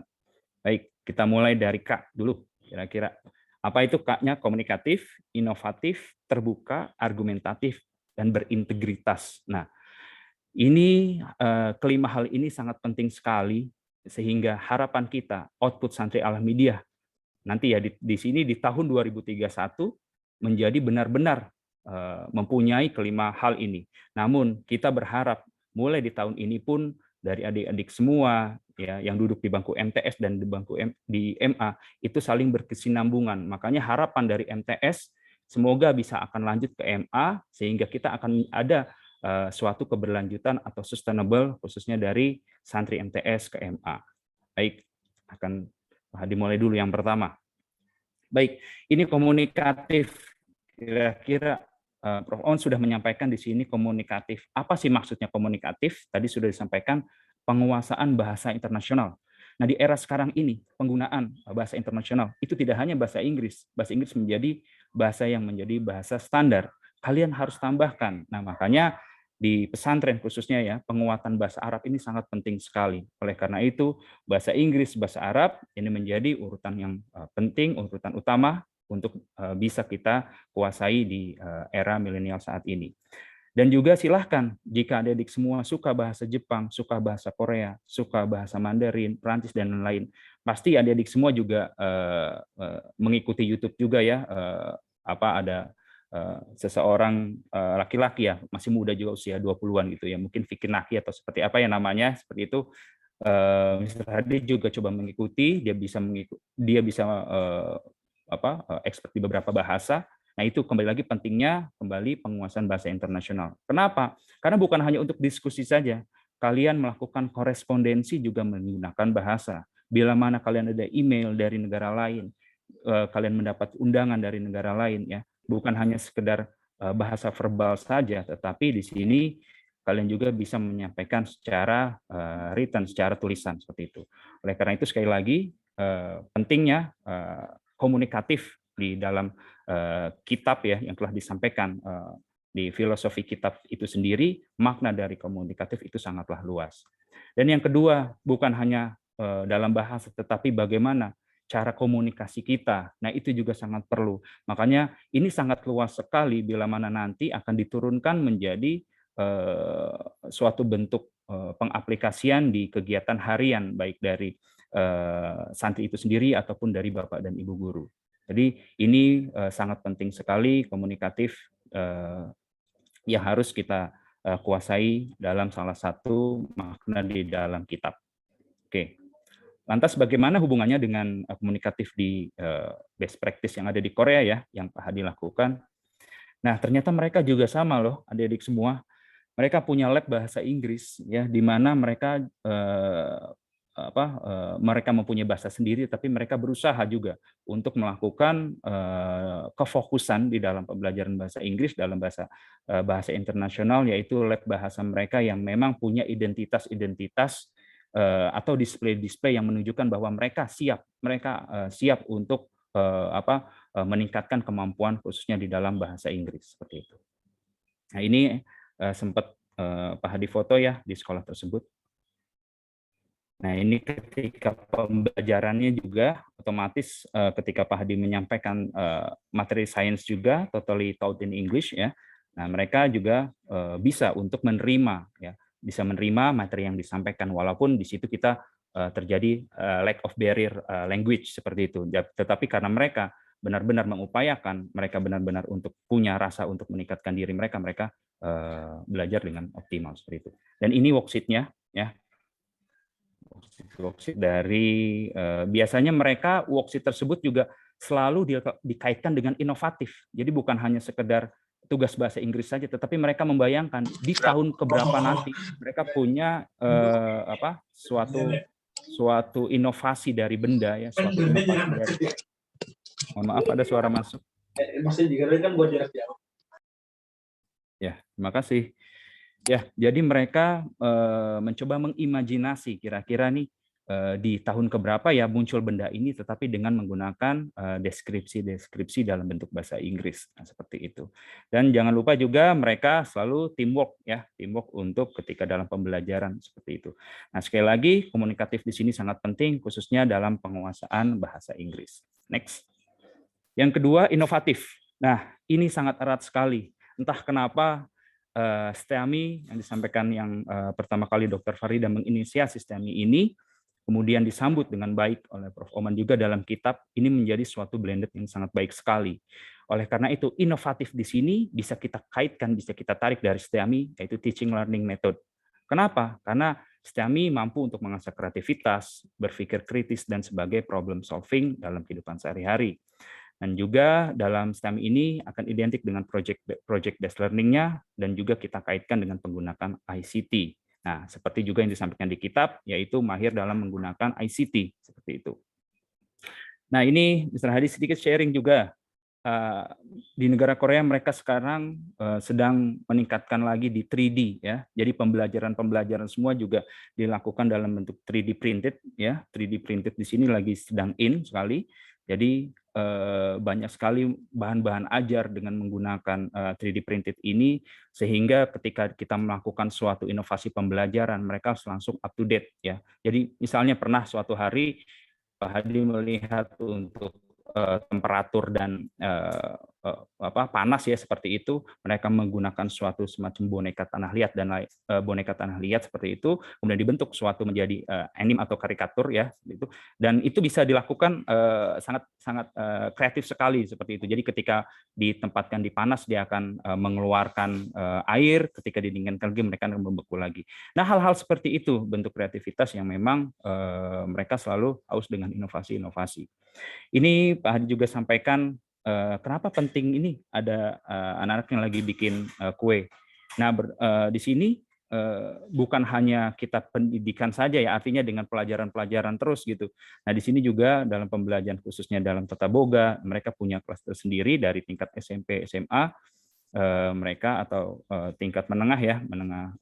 Baik, kita mulai dari Kak dulu. Kira-kira apa itu Kak-nya? Komunikatif, inovatif, terbuka, argumentatif, dan berintegritas. Nah, ini kelima hal ini sangat penting sekali sehingga harapan kita output santri Alhamidiyah nanti ya di sini di tahun 2031 menjadi benar-benar mempunyai kelima hal ini. Namun kita berharap mulai di tahun ini pun dari adik-adik semua ya yang duduk di bangku MTS dan di bangku di MA itu saling berkesinambungan. Makanya harapan dari MTS semoga bisa akan lanjut ke MA sehingga kita akan ada suatu keberlanjutan atau sustainable khususnya dari santri MTS ke MA. Baik, akan dimulai dulu yang pertama. Baik, ini komunikatif. Kira-kira Prof. On sudah menyampaikan di sini komunikatif. Apa sih maksudnya komunikatif? Tadi sudah disampaikan penguasaan bahasa internasional. Nah, di era sekarang ini, penggunaan bahasa internasional itu tidak hanya bahasa Inggris. Bahasa Inggris menjadi bahasa yang menjadi bahasa standar. Kalian harus tambahkan. Nah, makanya di pesantren khususnya ya, penguatan bahasa Arab ini sangat penting sekali. Oleh karena itu, bahasa Inggris, bahasa Arab ini menjadi urutan yang penting, urutan utama untuk bisa kita kuasai di era milenial saat ini. Dan juga silahkan jika adik-adik semua suka bahasa Jepang, suka bahasa Korea, suka bahasa Mandarin, Perancis, dan lain-lain, pasti adik-adik semua juga mengikuti YouTube juga ya, ada seseorang laki-laki ya, masih muda juga usia 20-an gitu ya, mungkin Fikir Naki atau seperti apa ya namanya, seperti itu. Mr. Hadi juga coba mengikuti, dia bisa expert di beberapa bahasa. Nah, itu kembali lagi pentingnya penguasaan bahasa internasional. Kenapa? Karena bukan hanya untuk diskusi saja. Kalian melakukan korespondensi juga menggunakan bahasa. Bila mana kalian ada email dari negara lain, kalian mendapat undangan dari negara lain ya, bukan hanya sekedar bahasa verbal saja, tetapi di sini kalian juga bisa menyampaikan secara written, secara tulisan seperti itu. Oleh karena itu sekali lagi pentingnya komunikatif di dalam kitab ya yang telah disampaikan di filosofi kitab itu sendiri, makna dari komunikatif itu sangatlah luas. Dan yang kedua, bukan hanya dalam bahasa, tetapi bagaimana cara komunikasi kita. Nah, itu juga sangat perlu. Makanya ini sangat luas sekali bila mana nanti akan diturunkan menjadi suatu bentuk pengaplikasian di kegiatan harian, baik dari santri itu sendiri ataupun dari Bapak dan Ibu guru. Jadi ini sangat penting sekali komunikatif yang harus kita kuasai dalam salah satu makna di dalam kitab. Oke. Lantas bagaimana hubungannya dengan komunikatif di best practice yang ada di Korea ya, yang Pak Hadi lakukan? Nah, ternyata mereka juga sama loh, adik-adik semua. Mereka punya lab bahasa Inggris ya, di mana mereka mereka mempunyai bahasa sendiri, tapi mereka berusaha juga untuk melakukan kefokusan di dalam pembelajaran bahasa Inggris dalam bahasa internasional, yaitu lab bahasa mereka yang memang punya identitas-identitas atau display-display yang menunjukkan bahwa mereka siap untuk meningkatkan kemampuan khususnya di dalam bahasa Inggris seperti itu. Nah, ini sempat Pak Hadi foto ya di sekolah tersebut. Nah, ini ketika pembelajarannya juga otomatis ketika Pak Hadi menyampaikan materi sains juga totally taught in English ya. Nah, mereka juga bisa untuk menerima ya, bisa menerima materi yang disampaikan walaupun di situ kita terjadi lack of barrier language seperti itu. Tetapi karena mereka benar-benar mengupayakan, mereka benar-benar untuk punya rasa untuk meningkatkan diri mereka, belajar dengan optimal seperti itu. Dan ini worksheet-nya ya. Worksheet dari biasanya mereka worksheet tersebut juga selalu dikaitkan dengan inovatif. Jadi bukan hanya sekedar tugas bahasa Inggris saja, tetapi mereka membayangkan di tahun keberapa nanti mereka punya suatu inovasi dari benda ya, suatu inovasi dari. Mohon maaf ada suara masuk. Ya, terima kasih. Ya, jadi mereka mencoba mengimajinasi kira-kira nih di tahun keberapa ya muncul benda ini, tetapi dengan menggunakan deskripsi dalam bentuk bahasa Inggris, nah, seperti itu. Dan jangan lupa juga mereka selalu teamwork ya, teamwork untuk ketika dalam pembelajaran seperti itu. Nah, sekali lagi komunikatif di sini sangat penting, khususnya dalam penguasaan bahasa Inggris. Next. Yang kedua, inovatif. Nah, ini sangat erat sekali. Entah kenapa STEAMI yang disampaikan yang pertama kali Dr. Farida menginisiasi STEAMI ini, kemudian disambut dengan baik oleh Prof. Oman juga dalam kitab, ini menjadi suatu blended yang sangat baik sekali. Oleh karena itu, inovatif di sini bisa kita kaitkan, bisa kita tarik dari STEAMI, yaitu Teaching Learning Method. Kenapa? Karena STEAMI mampu untuk mengasah kreativitas, berpikir kritis, dan sebagai problem solving dalam kehidupan sehari-hari. Dan juga dalam STEM ini akan identik dengan project-based learning-nya dan juga kita kaitkan dengan penggunaan ICT. Nah, seperti juga yang disampaikan di kitab, yaitu mahir dalam menggunakan ICT, seperti itu. Nah, ini Mr. Hadi sedikit sharing juga. Di negara Korea mereka sekarang sedang meningkatkan lagi di 3D ya. Jadi pembelajaran semua juga dilakukan dalam bentuk 3D printed ya. 3D printed di sini lagi sedang in sekali. Jadi banyak sekali bahan-bahan ajar dengan menggunakan 3D printed ini, sehingga ketika kita melakukan suatu inovasi pembelajaran mereka langsung up to date ya. Jadi misalnya pernah suatu hari Pak Hadi melihat untuk temperatur dan panas ya seperti itu, mereka menggunakan suatu semacam boneka tanah liat dan boneka tanah liat seperti itu, kemudian dibentuk suatu menjadi anime atau karikatur ya gitu. Dan itu bisa dilakukan sangat kreatif sekali seperti itu. Jadi ketika ditempatkan di panas dia akan mengeluarkan air, ketika didinginkan lagi mereka akan membeku lagi. Nah, hal-hal seperti itu bentuk kreativitas yang memang mereka selalu haus dengan inovasi-inovasi. Ini Pak Hadi juga sampaikan kenapa penting ini ada anak-anak yang lagi bikin kue. Nah, di sini bukan hanya kita pendidikan saja ya, artinya dengan pelajaran-pelajaran terus gitu. Nah, di sini juga dalam pembelajaran khususnya dalam tata boga, mereka punya kelas tersendiri dari tingkat SMP, SMA, mereka atau tingkat menengah ya, menengah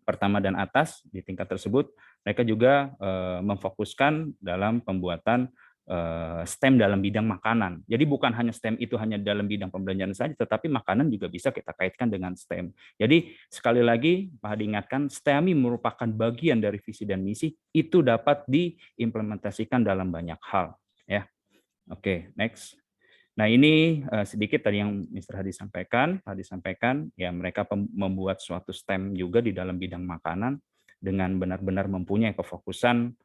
pertama dan atas di tingkat tersebut, mereka juga memfokuskan dalam pembuatan STEM dalam bidang makanan. Jadi bukan hanya STEM itu hanya dalam bidang pembelajaran saja, tetapi makanan juga bisa kita kaitkan dengan STEM. Jadi sekali lagi Pak Hadi ingatkan, STEAMI merupakan bagian dari visi dan misi, itu dapat diimplementasikan dalam banyak hal. Ya, oke, next. Nah, ini sedikit tadi yang Mr. Hadi sampaikan. Hadi sampaikan ya mereka membuat suatu STEM juga di dalam bidang makanan dengan benar-benar mempunyai kefokusan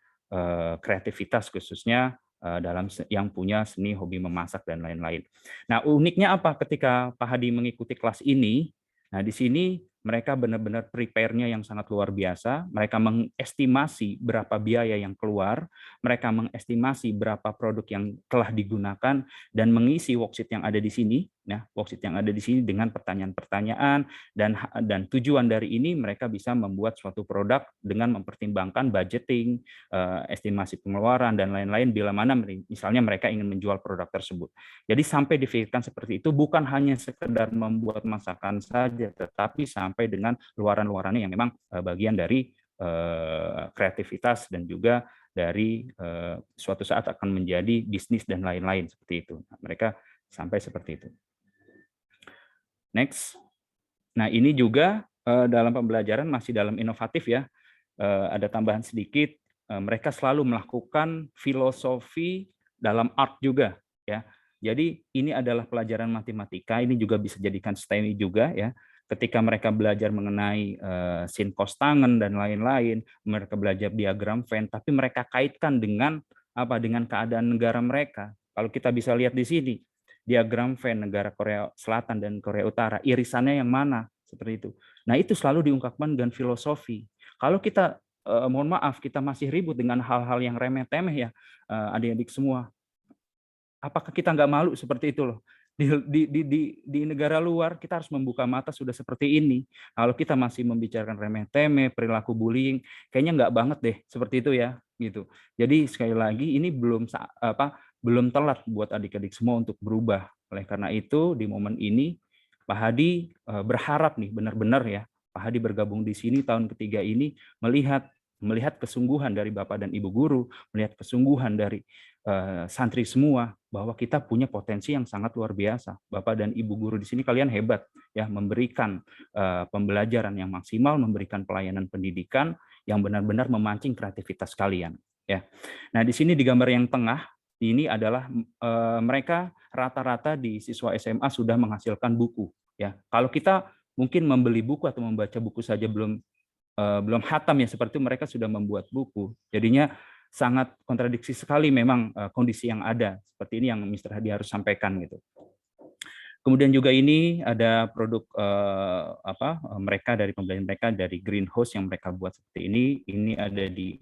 kreativitas khususnya dalam yang punya seni hobi memasak dan lain-lain. Nah, uniknya apa ketika Pak Hadi mengikuti kelas ini? Nah, di sini mereka benar-benar prepare-nya yang sangat luar biasa. Mereka mengestimasi berapa biaya yang keluar, mereka mengestimasi berapa produk yang telah digunakan, dan mengisi worksheet yang ada di sini. Nah, worksheet yang ada di sini dengan pertanyaan-pertanyaan, dan tujuan dari ini mereka bisa membuat suatu produk dengan mempertimbangkan budgeting, estimasi pengeluaran, dan lain-lain bila mana misalnya mereka ingin menjual produk tersebut. Jadi sampai dipikirkan seperti itu, bukan hanya sekedar membuat masakan saja, tetapi sampai dengan luaran-luarannya yang memang bagian dari kreativitas dan juga dari suatu saat akan menjadi bisnis dan lain-lain seperti itu. Nah, mereka sampai seperti itu. Next. Nah, ini juga dalam pembelajaran masih dalam inovatif ya. Ada tambahan sedikit, mereka selalu melakukan filosofi dalam art juga ya. Jadi ini adalah pelajaran matematika, ini juga bisa jadikan STEMI juga ya. Ketika mereka belajar mengenai sin cos tangen dan lain-lain, mereka belajar diagram Venn, tapi mereka kaitkan dengan apa? Dengan keadaan negara mereka. Kalau kita bisa lihat di sini, diagram Venn negara Korea Selatan dan Korea Utara, irisannya yang mana? Seperti itu. Nah, itu selalu diungkapkan dengan filosofi. Kalau kita mohon maaf, kita masih ribut dengan hal-hal yang remeh-temeh ya, adik-adik semua. Apakah kita nggak malu seperti itu loh? Di negara luar kita harus membuka mata sudah seperti ini. Kalau kita masih membicarakan remeh-temeh, perilaku bullying, kayaknya nggak banget deh seperti itu ya, gitu. Jadi sekali lagi ini belum telat buat adik-adik semua untuk berubah. Oleh karena itu di momen ini Pak Hadi berharap nih benar-benar ya, Pak Hadi bergabung di sini tahun ketiga ini melihat kesungguhan dari Bapak dan Ibu guru, melihat kesungguhan dari santri semua bahwa kita punya potensi yang sangat luar biasa. Bapak dan Ibu guru di sini kalian hebat ya, memberikan pembelajaran yang maksimal, memberikan pelayanan pendidikan yang benar-benar memancing kreativitas kalian ya. Nah, di sini di gambar yang tengah ini adalah mereka rata-rata di siswa SMA sudah menghasilkan buku ya. Kalau kita mungkin membeli buku atau membaca buku saja belum hatam ya, seperti itu mereka sudah membuat buku. Jadinya sangat kontradiksi sekali memang kondisi yang ada. Seperti ini yang Mr. Hadi harus sampaikan gitu. Kemudian juga ini ada produk mereka dari pembelajaran mereka dari greenhouse yang mereka buat seperti ini. Ini ada di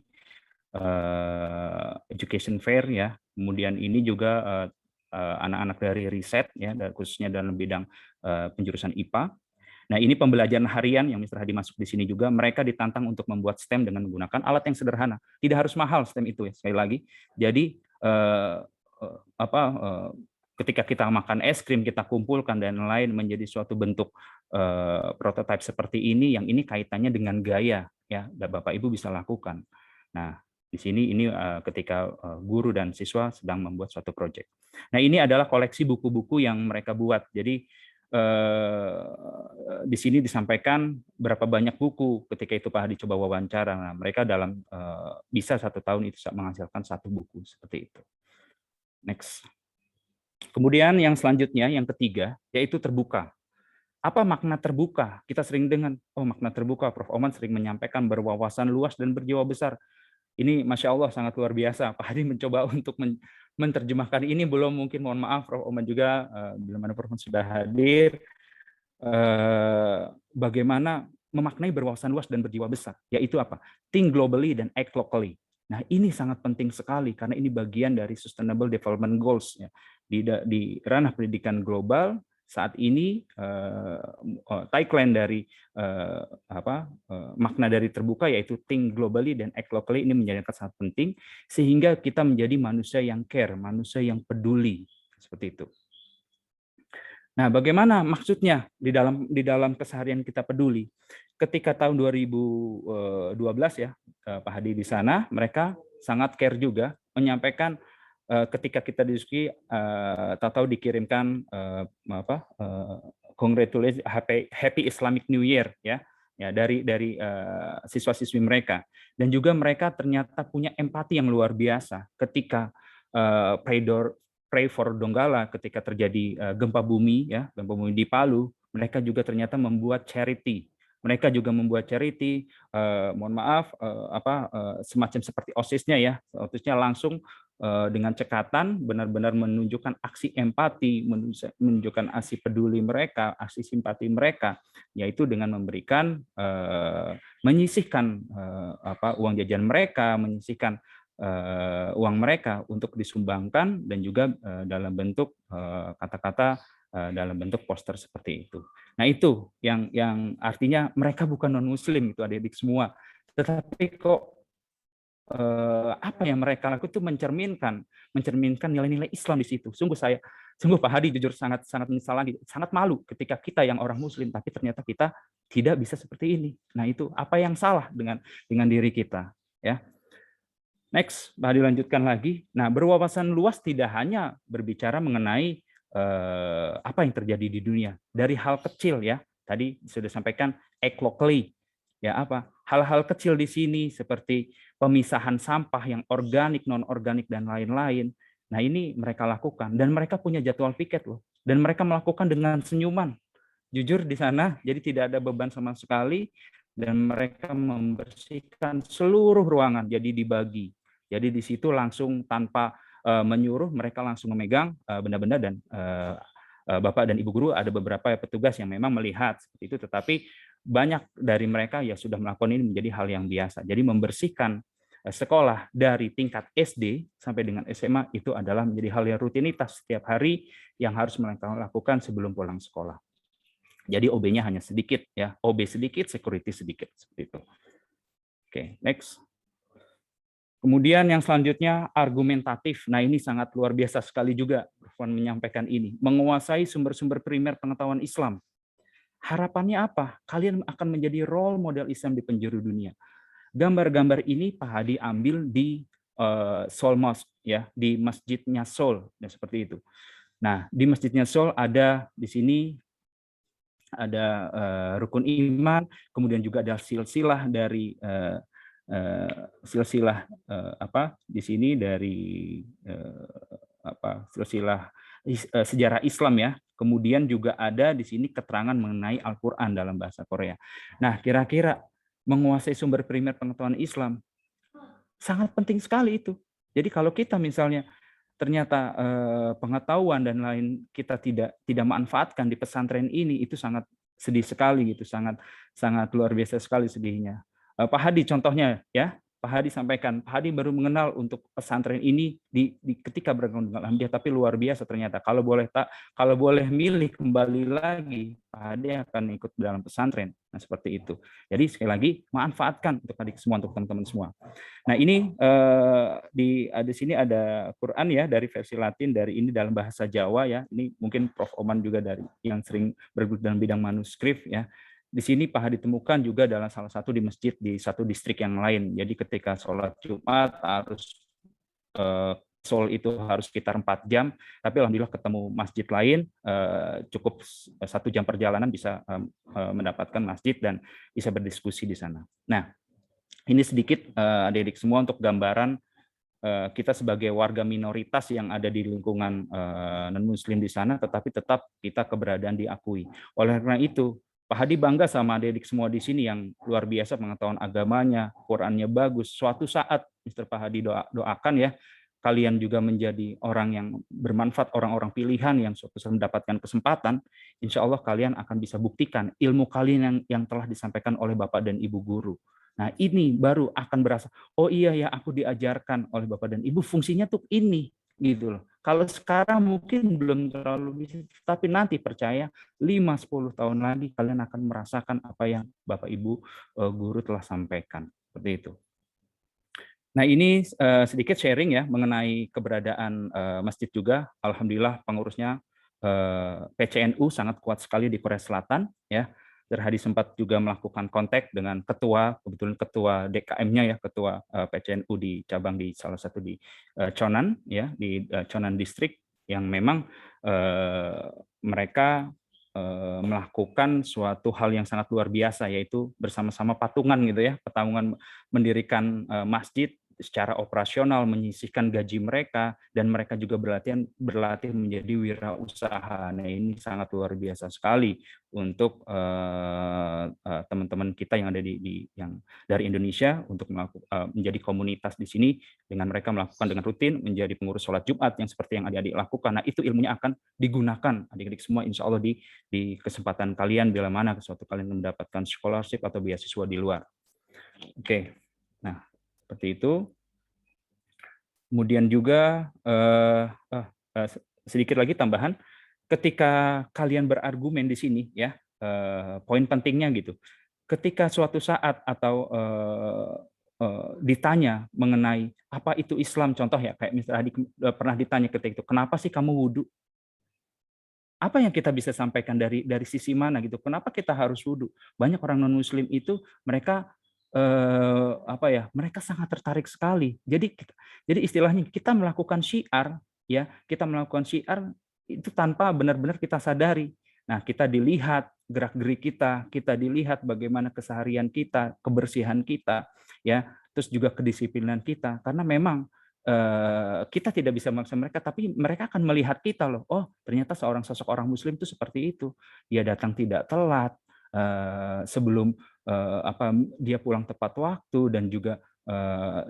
education fair ya. Kemudian ini juga anak-anak dari riset ya, khususnya dalam bidang penjurusan IPA. Nah, ini pembelajaran harian yang Mr. Hadi masuk di sini juga. Mereka ditantang untuk membuat STEM dengan menggunakan alat yang sederhana. Tidak harus mahal STEM itu ya, sekali lagi. Jadi ketika kita makan es krim, kita kumpulkan dan lain menjadi suatu bentuk prototipe seperti ini, yang ini kaitannya dengan gaya ya, Bapak Ibu bisa lakukan. Nah, di sini ini ketika guru dan siswa sedang membuat suatu proyek. Nah, ini adalah koleksi buku-buku yang mereka buat. Jadi di sini disampaikan berapa banyak buku ketika itu Pak Hadi coba wawancara. Nah, mereka dalam bisa 1 tahun itu menghasilkan 1 buku seperti itu. Next. Kemudian yang selanjutnya, yang ketiga, yaitu terbuka. Apa makna terbuka? Kita sering dengan, makna terbuka, Prof. Oman sering menyampaikan berwawasan luas dan berjiwa besar. Ini Masya Allah sangat luar biasa. Pak Hadi mencoba untuk menerjemahkan ini, belum mungkin, mohon maaf, Prof. Oman juga, bila mana Prof. sudah hadir, bagaimana memaknai berwawasan luas dan berjiwa besar, yaitu apa? Think globally dan act locally. Nah, ini sangat penting sekali, karena ini bagian dari Sustainable Development Goals. Ya. Di ranah pendidikan global, saat ini tagline dari makna dari terbuka yaitu think globally dan act locally ini menjadi sangat penting sehingga kita menjadi manusia yang care, manusia yang peduli seperti itu. Nah, bagaimana maksudnya di dalam keseharian kita peduli? Ketika tahun 2012 ya, Pak Hadi di sana, mereka sangat care juga menyampaikan ketika kita diskusi tahu dikirimkan congratulations happy Islamic New Year ya dari siswa-siswi mereka, dan juga mereka ternyata punya empati yang luar biasa ketika pray for Donggala ketika terjadi gempa bumi di Palu. Mereka juga ternyata membuat charity. Mereka juga membuat charity, mohon maaf, semacam seperti OSIS-nya ya, OSIS-nya langsung dengan cekatan, benar-benar menunjukkan aksi empati, menunjukkan aksi peduli mereka, aksi simpati mereka, yaitu dengan memberikan menyisihkan uang jajan mereka, menyisihkan uang mereka untuk disumbangkan dan juga dalam bentuk kata-kata dalam bentuk poster seperti itu. Nah itu yang artinya mereka bukan non Muslim itu adik-adik semua, tetapi kok apa yang mereka lakukan itu mencerminkan nilai-nilai Islam di situ. Sungguh Pak Hadi jujur sangat menyesal lagi, sangat malu ketika kita yang orang Muslim tapi ternyata kita tidak bisa seperti ini. Nah itu apa yang salah dengan diri kita, ya. Next, Pak Hadi lanjutkan lagi. Nah berwawasan luas tidak hanya berbicara mengenai apa yang terjadi di dunia dari hal kecil, ya. Tadi sudah sampaikan act locally. Ya apa? Hal-hal kecil di sini seperti pemisahan sampah yang organik, non-organik dan lain-lain. Nah, ini mereka lakukan dan mereka punya jadwal piket loh. Dan mereka melakukan dengan senyuman. Jujur di sana, jadi tidak ada beban sama sekali dan mereka membersihkan seluruh ruangan jadi dibagi. Jadi di situ langsung tanpa menyuruh mereka langsung memegang benda-benda dan Bapak dan Ibu guru ada beberapa petugas yang memang melihat seperti itu, tetapi banyak dari mereka ya sudah melakukan ini menjadi hal yang biasa. Jadi membersihkan sekolah dari tingkat SD sampai dengan SMA itu adalah menjadi hal yang rutinitas setiap hari yang harus mereka lakukan sebelum pulang sekolah. Jadi OB-nya hanya sedikit, ya, OB sedikit, security sedikit, seperti itu. Oke, next. Kemudian yang selanjutnya argumentatif. Nah ini sangat luar biasa sekali juga Prof. menyampaikan ini. Menguasai sumber-sumber primer pengetahuan Islam. Harapannya apa? Kalian akan menjadi role model Islam di penjuru dunia. Gambar-gambar ini Pak Hadi ambil di Seoul Mosque, ya, di masjidnya Seoul, ya, seperti itu. Nah, di masjidnya Seoul ada di sini ada rukun iman, kemudian juga ada silsilah dari di sini dari silsilah sejarah Islam, ya. Kemudian juga ada di sini keterangan mengenai Al-Qur'an dalam bahasa Korea. Nah, kira-kira menguasai sumber primer pengetahuan Islam sangat penting sekali itu. Jadi kalau kita misalnya ternyata pengetahuan dan lain kita tidak manfaatkan di pesantren ini, itu sangat sedih sekali gitu, sangat luar biasa sekali sedihnya. Pak Hadi contohnya, ya, Pak Hadi sampaikan, Pak Hadi baru mengenal untuk pesantren ini ketika bergabung dengan Alhamdulillah, tapi luar biasa ternyata. Kalau boleh milih kembali lagi, Pak Hadi akan ikut dalam pesantren. Nah seperti itu. Jadi sekali lagi manfaatkan untuk adik semua, untuk teman-teman semua. Nah ini di sini ada Quran, ya, dari versi Latin, dari ini dalam bahasa Jawa, ya. Ini mungkin Prof. Oman juga dari yang sering bergelut dalam bidang manuskrip, ya. Di sini Pak Hadi temukan juga dalam salah satu di masjid di satu distrik yang lain. Jadi ketika sholat Jumat harus Seoul itu harus sekitar 4 jam, tapi alhamdulillah ketemu masjid lain, cukup 1 jam perjalanan bisa mendapatkan masjid dan bisa berdiskusi di sana. Nah, ini sedikit adik-adik semua untuk gambaran kita sebagai warga minoritas yang ada di lingkungan non-muslim di sana, tetapi tetap kita keberadaan diakui. Oleh karena itu, Pak Hadi bangga sama adik-adik semua di sini yang luar biasa pengetahuan agamanya, Qurannya bagus. Suatu saat, Mr. Pak Hadi doakan, ya, kalian juga menjadi orang yang bermanfaat, orang-orang pilihan yang suatu saat mendapatkan kesempatan, insya Allah kalian akan bisa buktikan ilmu kalian yang telah disampaikan oleh Bapak dan Ibu guru. Nah ini baru akan berasa, oh iya ya aku diajarkan oleh Bapak dan Ibu, fungsinya tuh ini, gitu loh. Kalau sekarang mungkin belum terlalu bisa, tapi nanti percaya 5-10 tahun lagi kalian akan merasakan apa yang Bapak Ibu guru telah sampaikan. Seperti itu. Nah ini sedikit sharing, ya, mengenai keberadaan masjid juga. Alhamdulillah pengurusnya PCNU sangat kuat sekali di Korea Selatan, ya. Hadi sempat juga melakukan kontak dengan kebetulan ketua DKM-nya, ya, ketua PCNU di cabang di salah satu di Chonan, ya, di Chonan District, yang memang mereka melakukan suatu hal yang sangat luar biasa, yaitu bersama-sama patungan gitu, ya, patungan mendirikan masjid secara operasional menyisihkan gaji mereka, dan mereka juga berlatih menjadi wirausaha. Nah, ini sangat luar biasa sekali untuk teman-teman kita yang ada yang dari Indonesia untuk menjadi komunitas di sini, dengan mereka melakukan dengan rutin menjadi pengurus sholat Jumat yang seperti yang adik-adik lakukan. Nah, itu ilmunya akan digunakan adik-adik semua insya Allah di kesempatan kalian bila mana suatu kalian mendapatkan scholarship atau beasiswa di luar. Oke, nah seperti itu. Kemudian juga sedikit lagi tambahan, ketika kalian berargumen di sini ya, poin pentingnya gitu. Ketika suatu saat atau ditanya mengenai apa itu Islam, contoh ya kayak Mr. Hadi pernah ditanya ketika itu, kenapa sih kamu wudhu? Apa yang kita bisa sampaikan dari sisi mana gitu? Kenapa kita harus wudhu? Banyak orang non Muslim itu mereka mereka sangat tertarik sekali. Jadi istilahnya kita melakukan syiar ya, kita melakukan syiar itu tanpa benar-benar kita sadari. Nah, kita dilihat gerak-gerik kita dilihat bagaimana keseharian kita, kebersihan kita ya, terus juga kedisiplinan kita, karena memang kita tidak bisa memaksa mereka, tapi mereka akan melihat kita loh. Oh, ternyata sosok orang Muslim itu seperti itu. Dia datang tidak telat, sebelum dia pulang tepat waktu, dan juga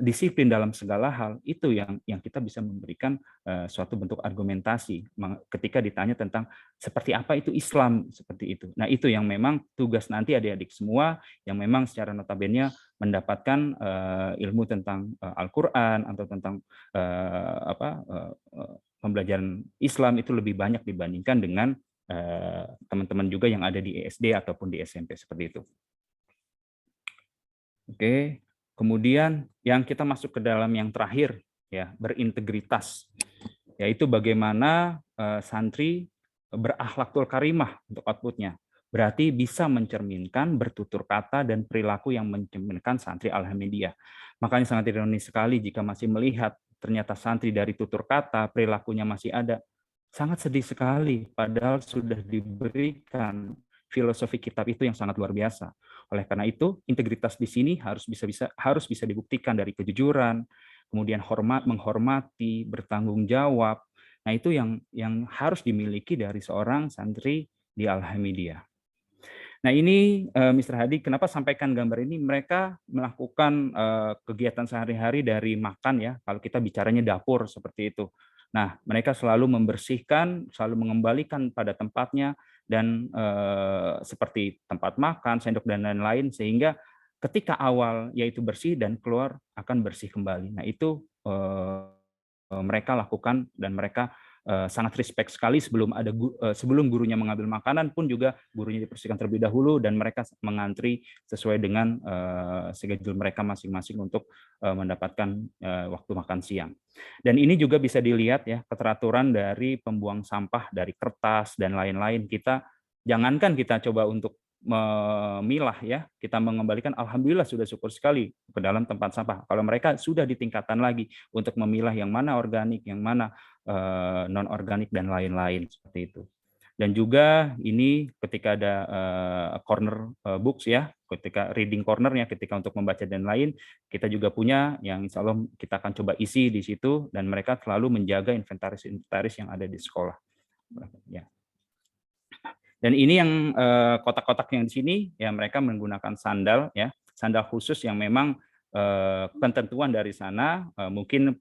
disiplin dalam segala hal. Itu yang kita bisa memberikan suatu bentuk argumentasi ketika ditanya tentang seperti apa itu Islam, seperti itu. Nah, itu yang memang tugas nanti adik-adik semua yang memang secara notabene mendapatkan ilmu tentang Al-Quran atau tentang pembelajaran Islam itu lebih banyak dibandingkan dengan teman-teman juga yang ada di SD ataupun di SMP, seperti itu. Oke, kemudian yang kita masuk ke dalam yang terakhir ya, berintegritas, yaitu bagaimana santri berakhlakul karimah untuk outputnya. Berarti bisa mencerminkan bertutur kata dan perilaku yang mencerminkan santri Alhamdulillah. Makanya sangat ironis sekali jika masih melihat ternyata santri dari tutur kata, perilakunya masih ada. Sangat sedih sekali, padahal sudah diberikan filosofi kitab itu yang sangat luar biasa. Oleh karena itu, integritas di sini harus bisa dibuktikan dari kejujuran, kemudian menghormati, bertanggung jawab. Nah, itu yang harus dimiliki dari seorang santri di Al-Hamidiyah. Nah, ini Mr. Hadi, kenapa sampaikan gambar ini? Mereka melakukan kegiatan sehari-hari dari makan ya, kalau kita bicaranya dapur seperti itu. Nah, mereka selalu membersihkan, selalu mengembalikan pada tempatnya, dan seperti tempat makan, sendok, dan lain-lain, sehingga ketika awal yaitu bersih dan keluar akan bersih kembali. Nah, itu mereka lakukan, dan mereka sangat respect sekali sebelum gurunya mengambil makanan pun juga gurunya dibersihkan terlebih dahulu, dan mereka mengantri sesuai dengan schedule mereka masing-masing untuk mendapatkan waktu makan siang. Dan ini juga bisa dilihat ya, keteraturan dari pembuang sampah dari kertas dan lain-lain. Jangankan kita coba untuk memilah ya, kita mengembalikan, alhamdulillah sudah syukur sekali ke dalam tempat sampah. Kalau mereka sudah ditingkatkan lagi untuk memilah yang mana organik, yang mana non organik, dan lain-lain seperti itu. Dan juga ini ketika ada corner books ya, ketika reading cornernya, ketika untuk membaca dan lain, kita juga punya yang insya Allah kita akan coba isi di situ, dan mereka selalu menjaga inventaris yang ada di sekolah. Ya. Dan ini yang kotak-kotak yang di sini ya, mereka menggunakan sandal ya, sandal khusus yang memang ketentuan dari sana. Mungkin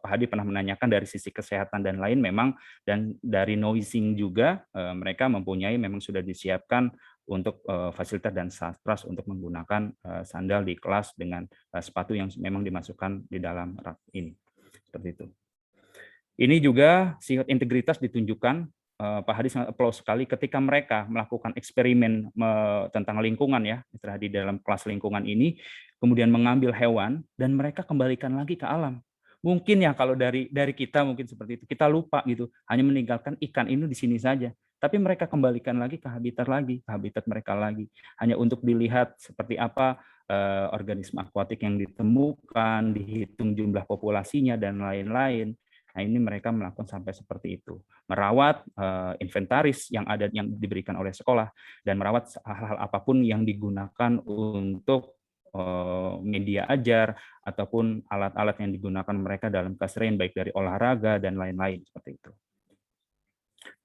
Pak Hadi pernah menanyakan dari sisi kesehatan dan lain, memang, dan dari noising juga mereka mempunyai, memang sudah disiapkan untuk fasilitas dan satras untuk menggunakan sandal di kelas dengan sepatu yang memang dimasukkan di dalam rak ini, seperti itu. Ini juga sifat integritas ditunjukkan. Pak Hadi sangat applause sekali ketika mereka melakukan eksperimen tentang lingkungan ya, Mr. Hadi, dalam kelas lingkungan ini, kemudian mengambil hewan dan mereka kembalikan lagi ke alam. Mungkin ya kalau dari kita mungkin seperti itu, kita lupa gitu, hanya meninggalkan ikan ini di sini saja. Tapi mereka kembalikan lagi ke habitat mereka lagi, hanya untuk dilihat seperti apa organisme akuatik yang ditemukan, dihitung jumlah populasinya dan lain-lain. Nah, ini mereka melakukan sampai seperti itu, merawat inventaris yang ada, yang diberikan oleh sekolah, dan merawat hal-hal apapun yang digunakan untuk media ajar ataupun alat-alat yang digunakan mereka dalam keseharian baik dari olahraga dan lain-lain seperti itu.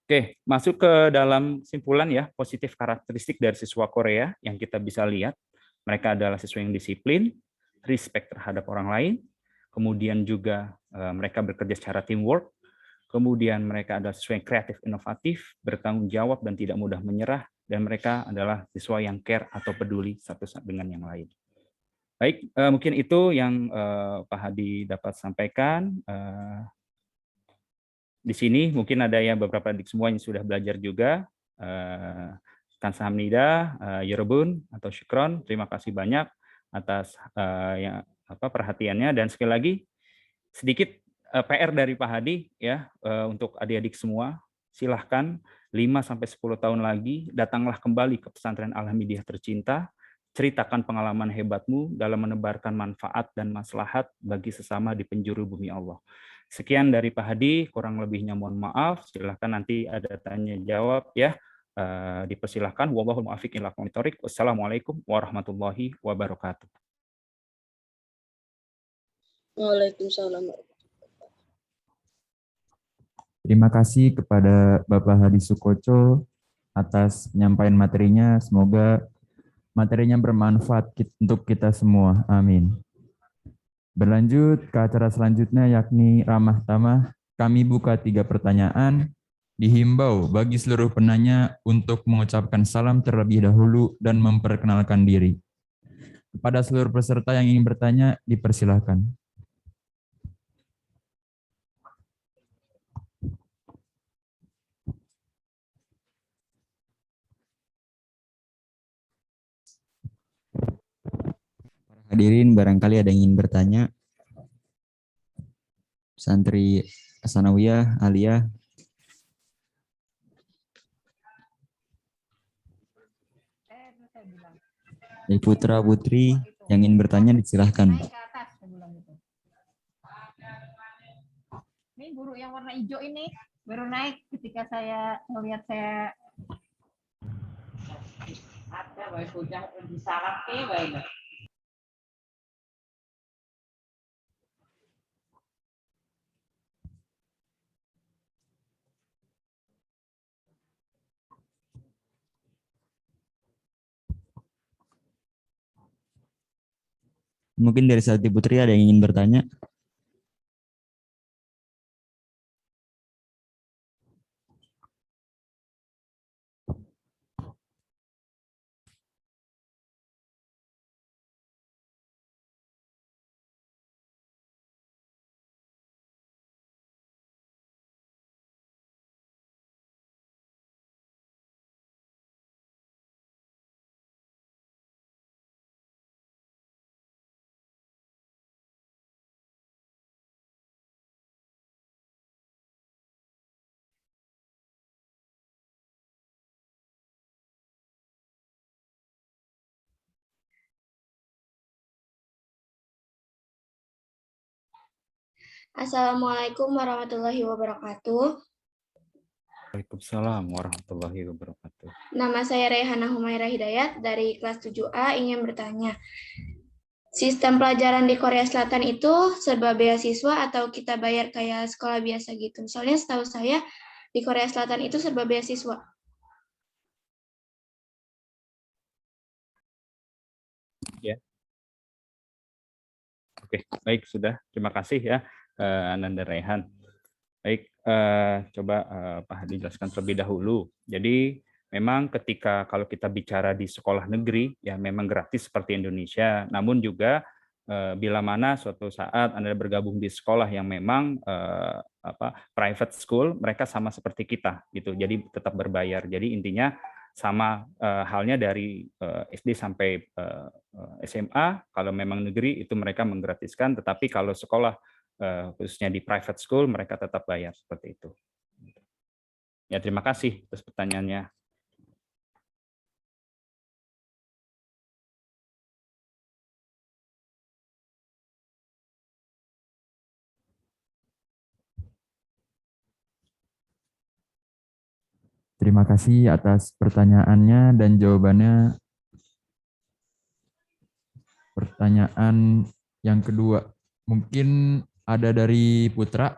Oke, masuk ke dalam simpulan ya, positif karakteristik dari siswa Korea yang kita bisa lihat. Mereka adalah siswa yang disiplin, respect terhadap orang lain, kemudian juga mereka bekerja secara teamwork, kemudian mereka adalah siswa yang kreatif, inovatif, bertanggung jawab dan tidak mudah menyerah, dan mereka adalah siswa yang care atau peduli satu dengan yang lain. Baik, mungkin itu yang Pak Hadi dapat sampaikan. Di sini mungkin ada yang beberapa adik semua yang sudah belajar juga. Kamsahamnida, Yorobun atau Syukron, terima kasih banyak atas perhatiannya, dan sekali lagi sedikit PR dari Pak Hadi ya untuk adik-adik semua, silahkan 5-10 tahun lagi datanglah kembali ke pesantren Al-Hamidiyah tercinta, ceritakan pengalaman hebatmu dalam menebarkan manfaat dan maslahat bagi sesama di penjuru bumi Allah. Sekian dari Pak Hadi, kurang lebihnya mohon maaf. Silahkan nanti ada tanya jawab ya. Dipersilahkan. Wallahul muwaffiq ila aqwamit thoriq. Wassalamualaikum warahmatullahi wabarakatuh. Waalaikumsalam. Terima kasih kepada Bapak Hadi Sukoco atas penyampaian materinya. Semoga materinya bermanfaat untuk kita semua. Amin. Berlanjut ke acara selanjutnya yakni ramah tamah. Kami buka 3 pertanyaan. Dihimbau bagi seluruh penanya untuk mengucapkan salam terlebih dahulu dan memperkenalkan diri. Kepada seluruh peserta yang ingin bertanya, dipersilahkan. Hadirin, barangkali ada yang ingin bertanya. Santri Asanawiyah, Aliyah. Dari putra putri yang ingin bertanya disilahkan. Naik ke atas, saya bilang gitu. Ini buruk yang warna hijau ini baru naik ketika saya melihat saya ada baik hujan di sarap baik. Mungkin dari Santri Putri ada yang ingin bertanya. Assalamualaikum warahmatullahi wabarakatuh. Waalaikumsalam warahmatullahi wabarakatuh. Nama saya Rehana Humaira Hidayat dari kelas 7A, ingin bertanya. Sistem pelajaran di Korea Selatan itu serba beasiswa atau kita bayar kayak sekolah biasa gitu? Soalnya setahu saya di Korea Selatan itu serba beasiswa. Ya. Oke, baik, sudah. Terima kasih ya, Ananda Rehan. Baik, coba Pak Hadi jelaskan terlebih dahulu. Jadi memang ketika kalau kita bicara di sekolah negeri, ya memang gratis seperti Indonesia, namun juga bila mana suatu saat Anda bergabung di sekolah yang memang private school, mereka sama seperti kita gitu. Jadi tetap berbayar. Jadi intinya sama halnya dari SD sampai SMA, kalau memang negeri itu mereka menggratiskan, tetapi kalau sekolah khususnya di private school mereka tetap bayar seperti itu. Ya, terima kasih atas pertanyaannya. Terima kasih atas pertanyaannya dan jawabannya. pertanyaan yang kedua. Mungkin ada dari Putra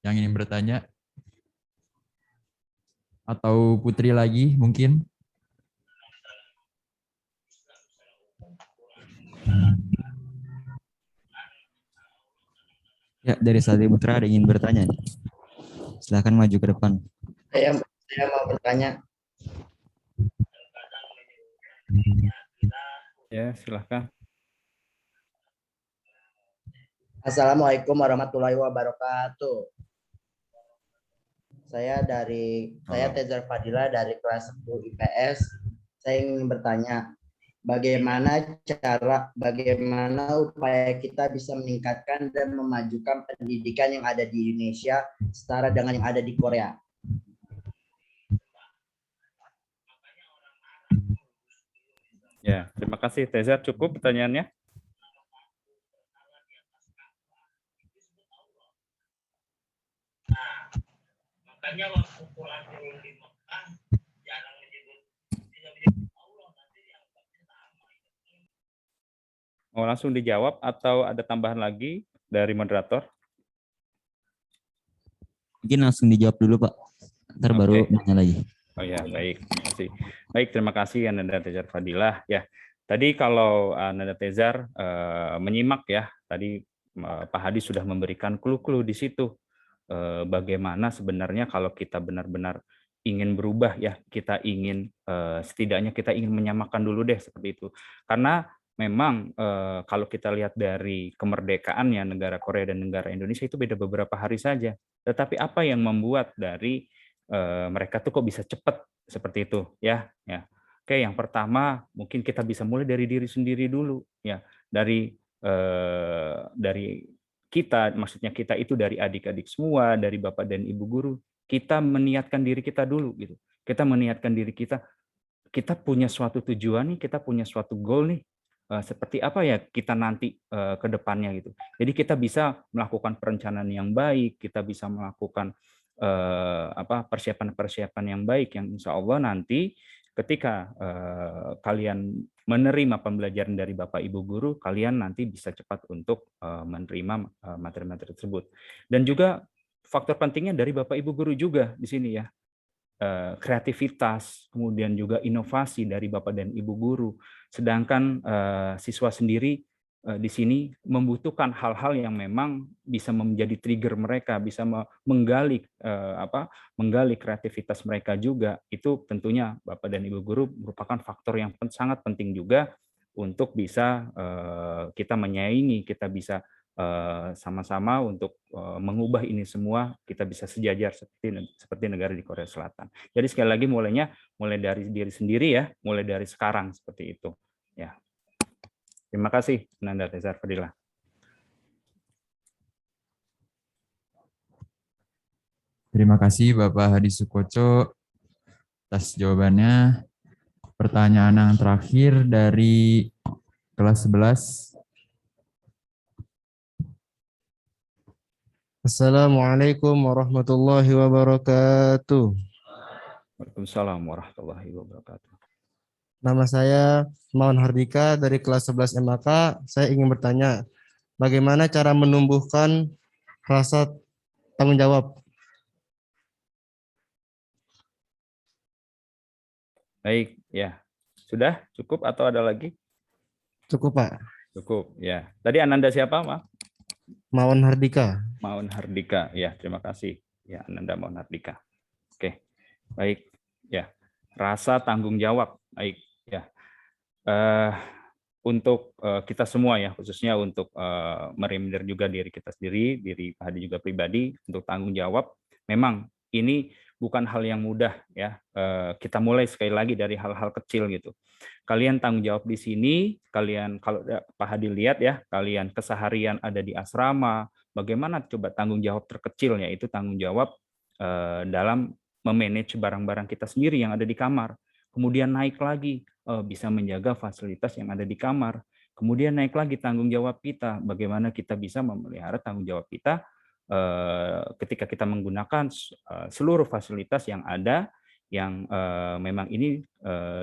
yang ingin bertanya. Atau Putri lagi mungkin. Ya, dari Satri Putra ada ingin bertanya nih. Silakan maju ke depan. Saya mau bertanya. Ya, silahkan. Assalamualaikum warahmatullahi wabarakatuh. Saya Tezar Fadila dari kelas 10 IPS. Saya ingin bertanya, bagaimana upaya kita bisa meningkatkan dan memajukan pendidikan yang ada di Indonesia setara dengan yang ada di Korea? Ya, terima kasih Tezar. Cukup pertanyaannya? Makanya waktu Quran turun di Mekah jarang menyebut Allah, nanti dianggapnya sama. Mau langsung dijawab atau ada tambahan lagi dari moderator? Mungkin langsung dijawab dulu, Pak. Ntar baru nanya lagi. Oh ya, baik. Terima kasih. Baik, terima kasih Ananda Tezar Fadilah. Ya, tadi kalau Ananda Tezar menyimak ya, tadi Pak Hadi sudah memberikan clue-clue di situ. Bagaimana sebenarnya kalau kita benar-benar ingin berubah ya, kita ingin setidaknya kita ingin menyamakan dulu deh seperti itu. Karena memang kalau kita lihat dari kemerdekaannya negara Korea dan negara Indonesia itu beda beberapa hari saja. Tetapi apa yang membuat dari mereka tuh kok bisa cepat seperti itu ya? Ya. Oke, yang pertama mungkin kita bisa mulai dari diri sendiri dulu ya, dari kita, maksudnya kita itu dari adik-adik semua, dari bapak dan ibu guru, kita meniatkan diri kita dulu gitu. Kita meniatkan diri kita punya suatu tujuan nih, kita punya suatu goal nih, seperti apa ya kita nanti ke depannya gitu. Jadi kita bisa melakukan perencanaan yang baik, kita bisa melakukan persiapan-persiapan yang baik yang insya Allah nanti ketika kalian menerima pembelajaran dari Bapak Ibu Guru, kalian nanti bisa cepat untuk menerima materi-materi tersebut. Dan juga faktor pentingnya dari Bapak Ibu Guru juga di sini ya. Kreativitas, kemudian juga inovasi dari Bapak dan Ibu Guru. Sedangkan siswa sendiri di sini membutuhkan hal-hal yang memang bisa menjadi trigger mereka, bisa menggali kreativitas mereka juga. Itu tentunya Bapak dan Ibu Guru merupakan faktor yang sangat penting juga untuk bisa kita menyaingi, kita bisa sama-sama untuk mengubah ini semua, kita bisa sejajar seperti negara di Korea Selatan. Jadi sekali lagi mulai dari diri sendiri ya, mulai dari sekarang seperti itu. Ya. Terima kasih, Ananda Tezar Fadilah. Terima kasih Bapak Hadi Sukoco atas jawabannya. Pertanyaan yang terakhir dari kelas 11. Assalamualaikum warahmatullahi wabarakatuh. Waalaikumsalam warahmatullahi wabarakatuh. Nama saya Mawan Hardika dari kelas 11 MAK. Saya ingin bertanya, bagaimana cara menumbuhkan rasa tanggung jawab? Baik, ya. Sudah cukup atau ada lagi? Cukup, Pak. Cukup, ya. Tadi Ananda siapa, Pak? Mawan Hardika. Mawan Hardika, ya, terima kasih. Ya, Ananda Mawan Hardika. Oke, baik. Ya, rasa tanggung jawab, baik. Ya, untuk kita semua ya, khususnya untuk mereminder juga diri kita sendiri, diri Pak Hadi juga pribadi, untuk tanggung jawab. Memang ini bukan hal yang mudah ya. Kita mulai sekali lagi dari hal-hal kecil gitu. Kalian tanggung jawab di sini, kalian kalau Pak Hadi lihat ya, kalian keseharian ada di asrama, bagaimana coba tanggung jawab terkecilnya itu tanggung jawab dalam memanage barang-barang kita sendiri yang ada di kamar. Kemudian naik lagi bisa menjaga fasilitas yang ada di kamar. Kemudian naik lagi tanggung jawab kita, bagaimana kita bisa memelihara tanggung jawab kita ketika kita menggunakan seluruh fasilitas yang ada, yang memang ini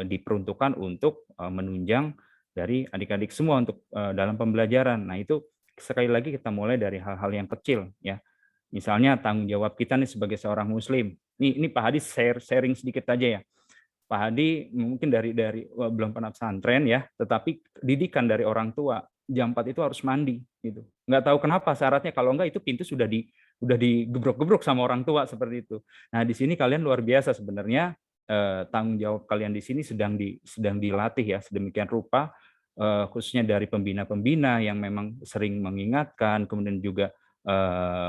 diperuntukkan untuk menunjang dari adik-adik semua untuk dalam pembelajaran. Nah, itu sekali lagi kita mulai dari hal-hal yang kecil ya. Misalnya tanggung jawab kita nih sebagai seorang muslim. Ini Pak Hadi sharing sedikit aja ya. Pak Hadi mungkin dari belum pernah pesantren ya, tetapi didikan dari orang tua jam 4 itu harus mandi gitu. Nggak tahu kenapa syaratnya, kalau enggak itu pintu sudah digebrok-gebrok sama orang tua seperti itu. Nah, di sini kalian luar biasa sebenarnya, tanggung jawab kalian di sini sedang dilatih ya sedemikian rupa, khususnya dari pembina-pembina yang memang sering mengingatkan, kemudian juga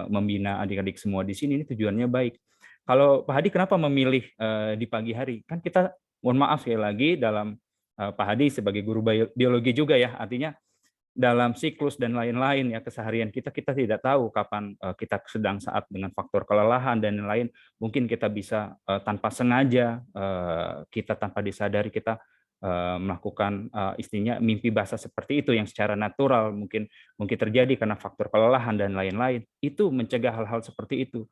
membina adik-adik semua di sini. Ini tujuannya baik. Kalau Pak Hadi kenapa memilih di pagi hari? Kan kita, mohon maaf sekali lagi, dalam Pak Hadi sebagai guru biologi juga ya, artinya dalam siklus dan lain-lain ya keseharian kita tidak tahu kapan kita sedang saat dengan faktor kelelahan dan lain-lain. Mungkin kita bisa tanpa sengaja, kita tanpa disadari kita melakukan istilahnya mimpi basah seperti itu yang secara natural mungkin terjadi karena faktor kelelahan dan lain-lain. Itu mencegah hal-hal seperti itu.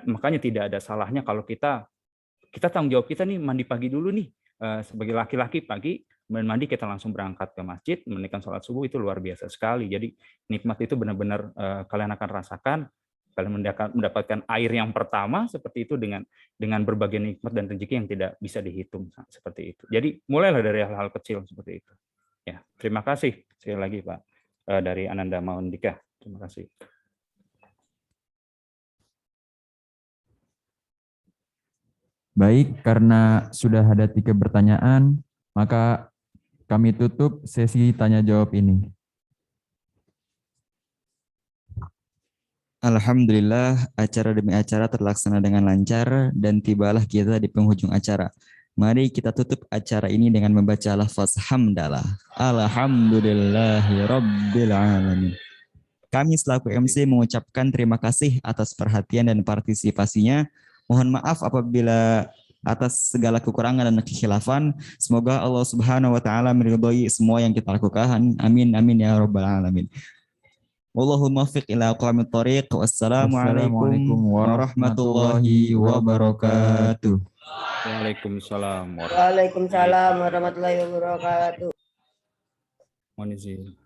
Makanya tidak ada salahnya kalau kita tanggung jawab kita nih mandi pagi dulu nih, sebagai laki-laki pagi mandi kita langsung berangkat ke masjid menunaikan sholat subuh, itu luar biasa sekali. Jadi nikmat itu benar-benar kalian akan rasakan. Kalian mendapatkan air yang pertama seperti itu dengan berbagai nikmat dan rezeki yang tidak bisa dihitung seperti itu. Jadi mulailah dari hal-hal kecil seperti itu. Ya, terima kasih sekali lagi Pak dari Ananda Maundika. Terima kasih. Baik, karena sudah ada 3 pertanyaan, maka kami tutup sesi tanya jawab ini. Alhamdulillah, acara demi acara terlaksana dengan lancar dan tibalah kita di penghujung acara. Mari kita tutup acara ini dengan membaca lafaz hamdalah. Alhamdulillahirabbil alamin. Kami selaku MC mengucapkan terima kasih atas perhatian dan partisipasinya. Mohon maaf apabila atas segala kekurangan dan kekhilafan. Semoga Allah Subhanahu wa taala meridhai semua yang kita lakukan. Amin amin ya rabbal alamin. Wallahul muwaffiq ila aqwamit thoriq. Wassalamualaikum warahmatullahi wabarakatuh. Waalaikumsalam. Waalaikumsalam warahmatullahi wabarakatuh. Mohon izin.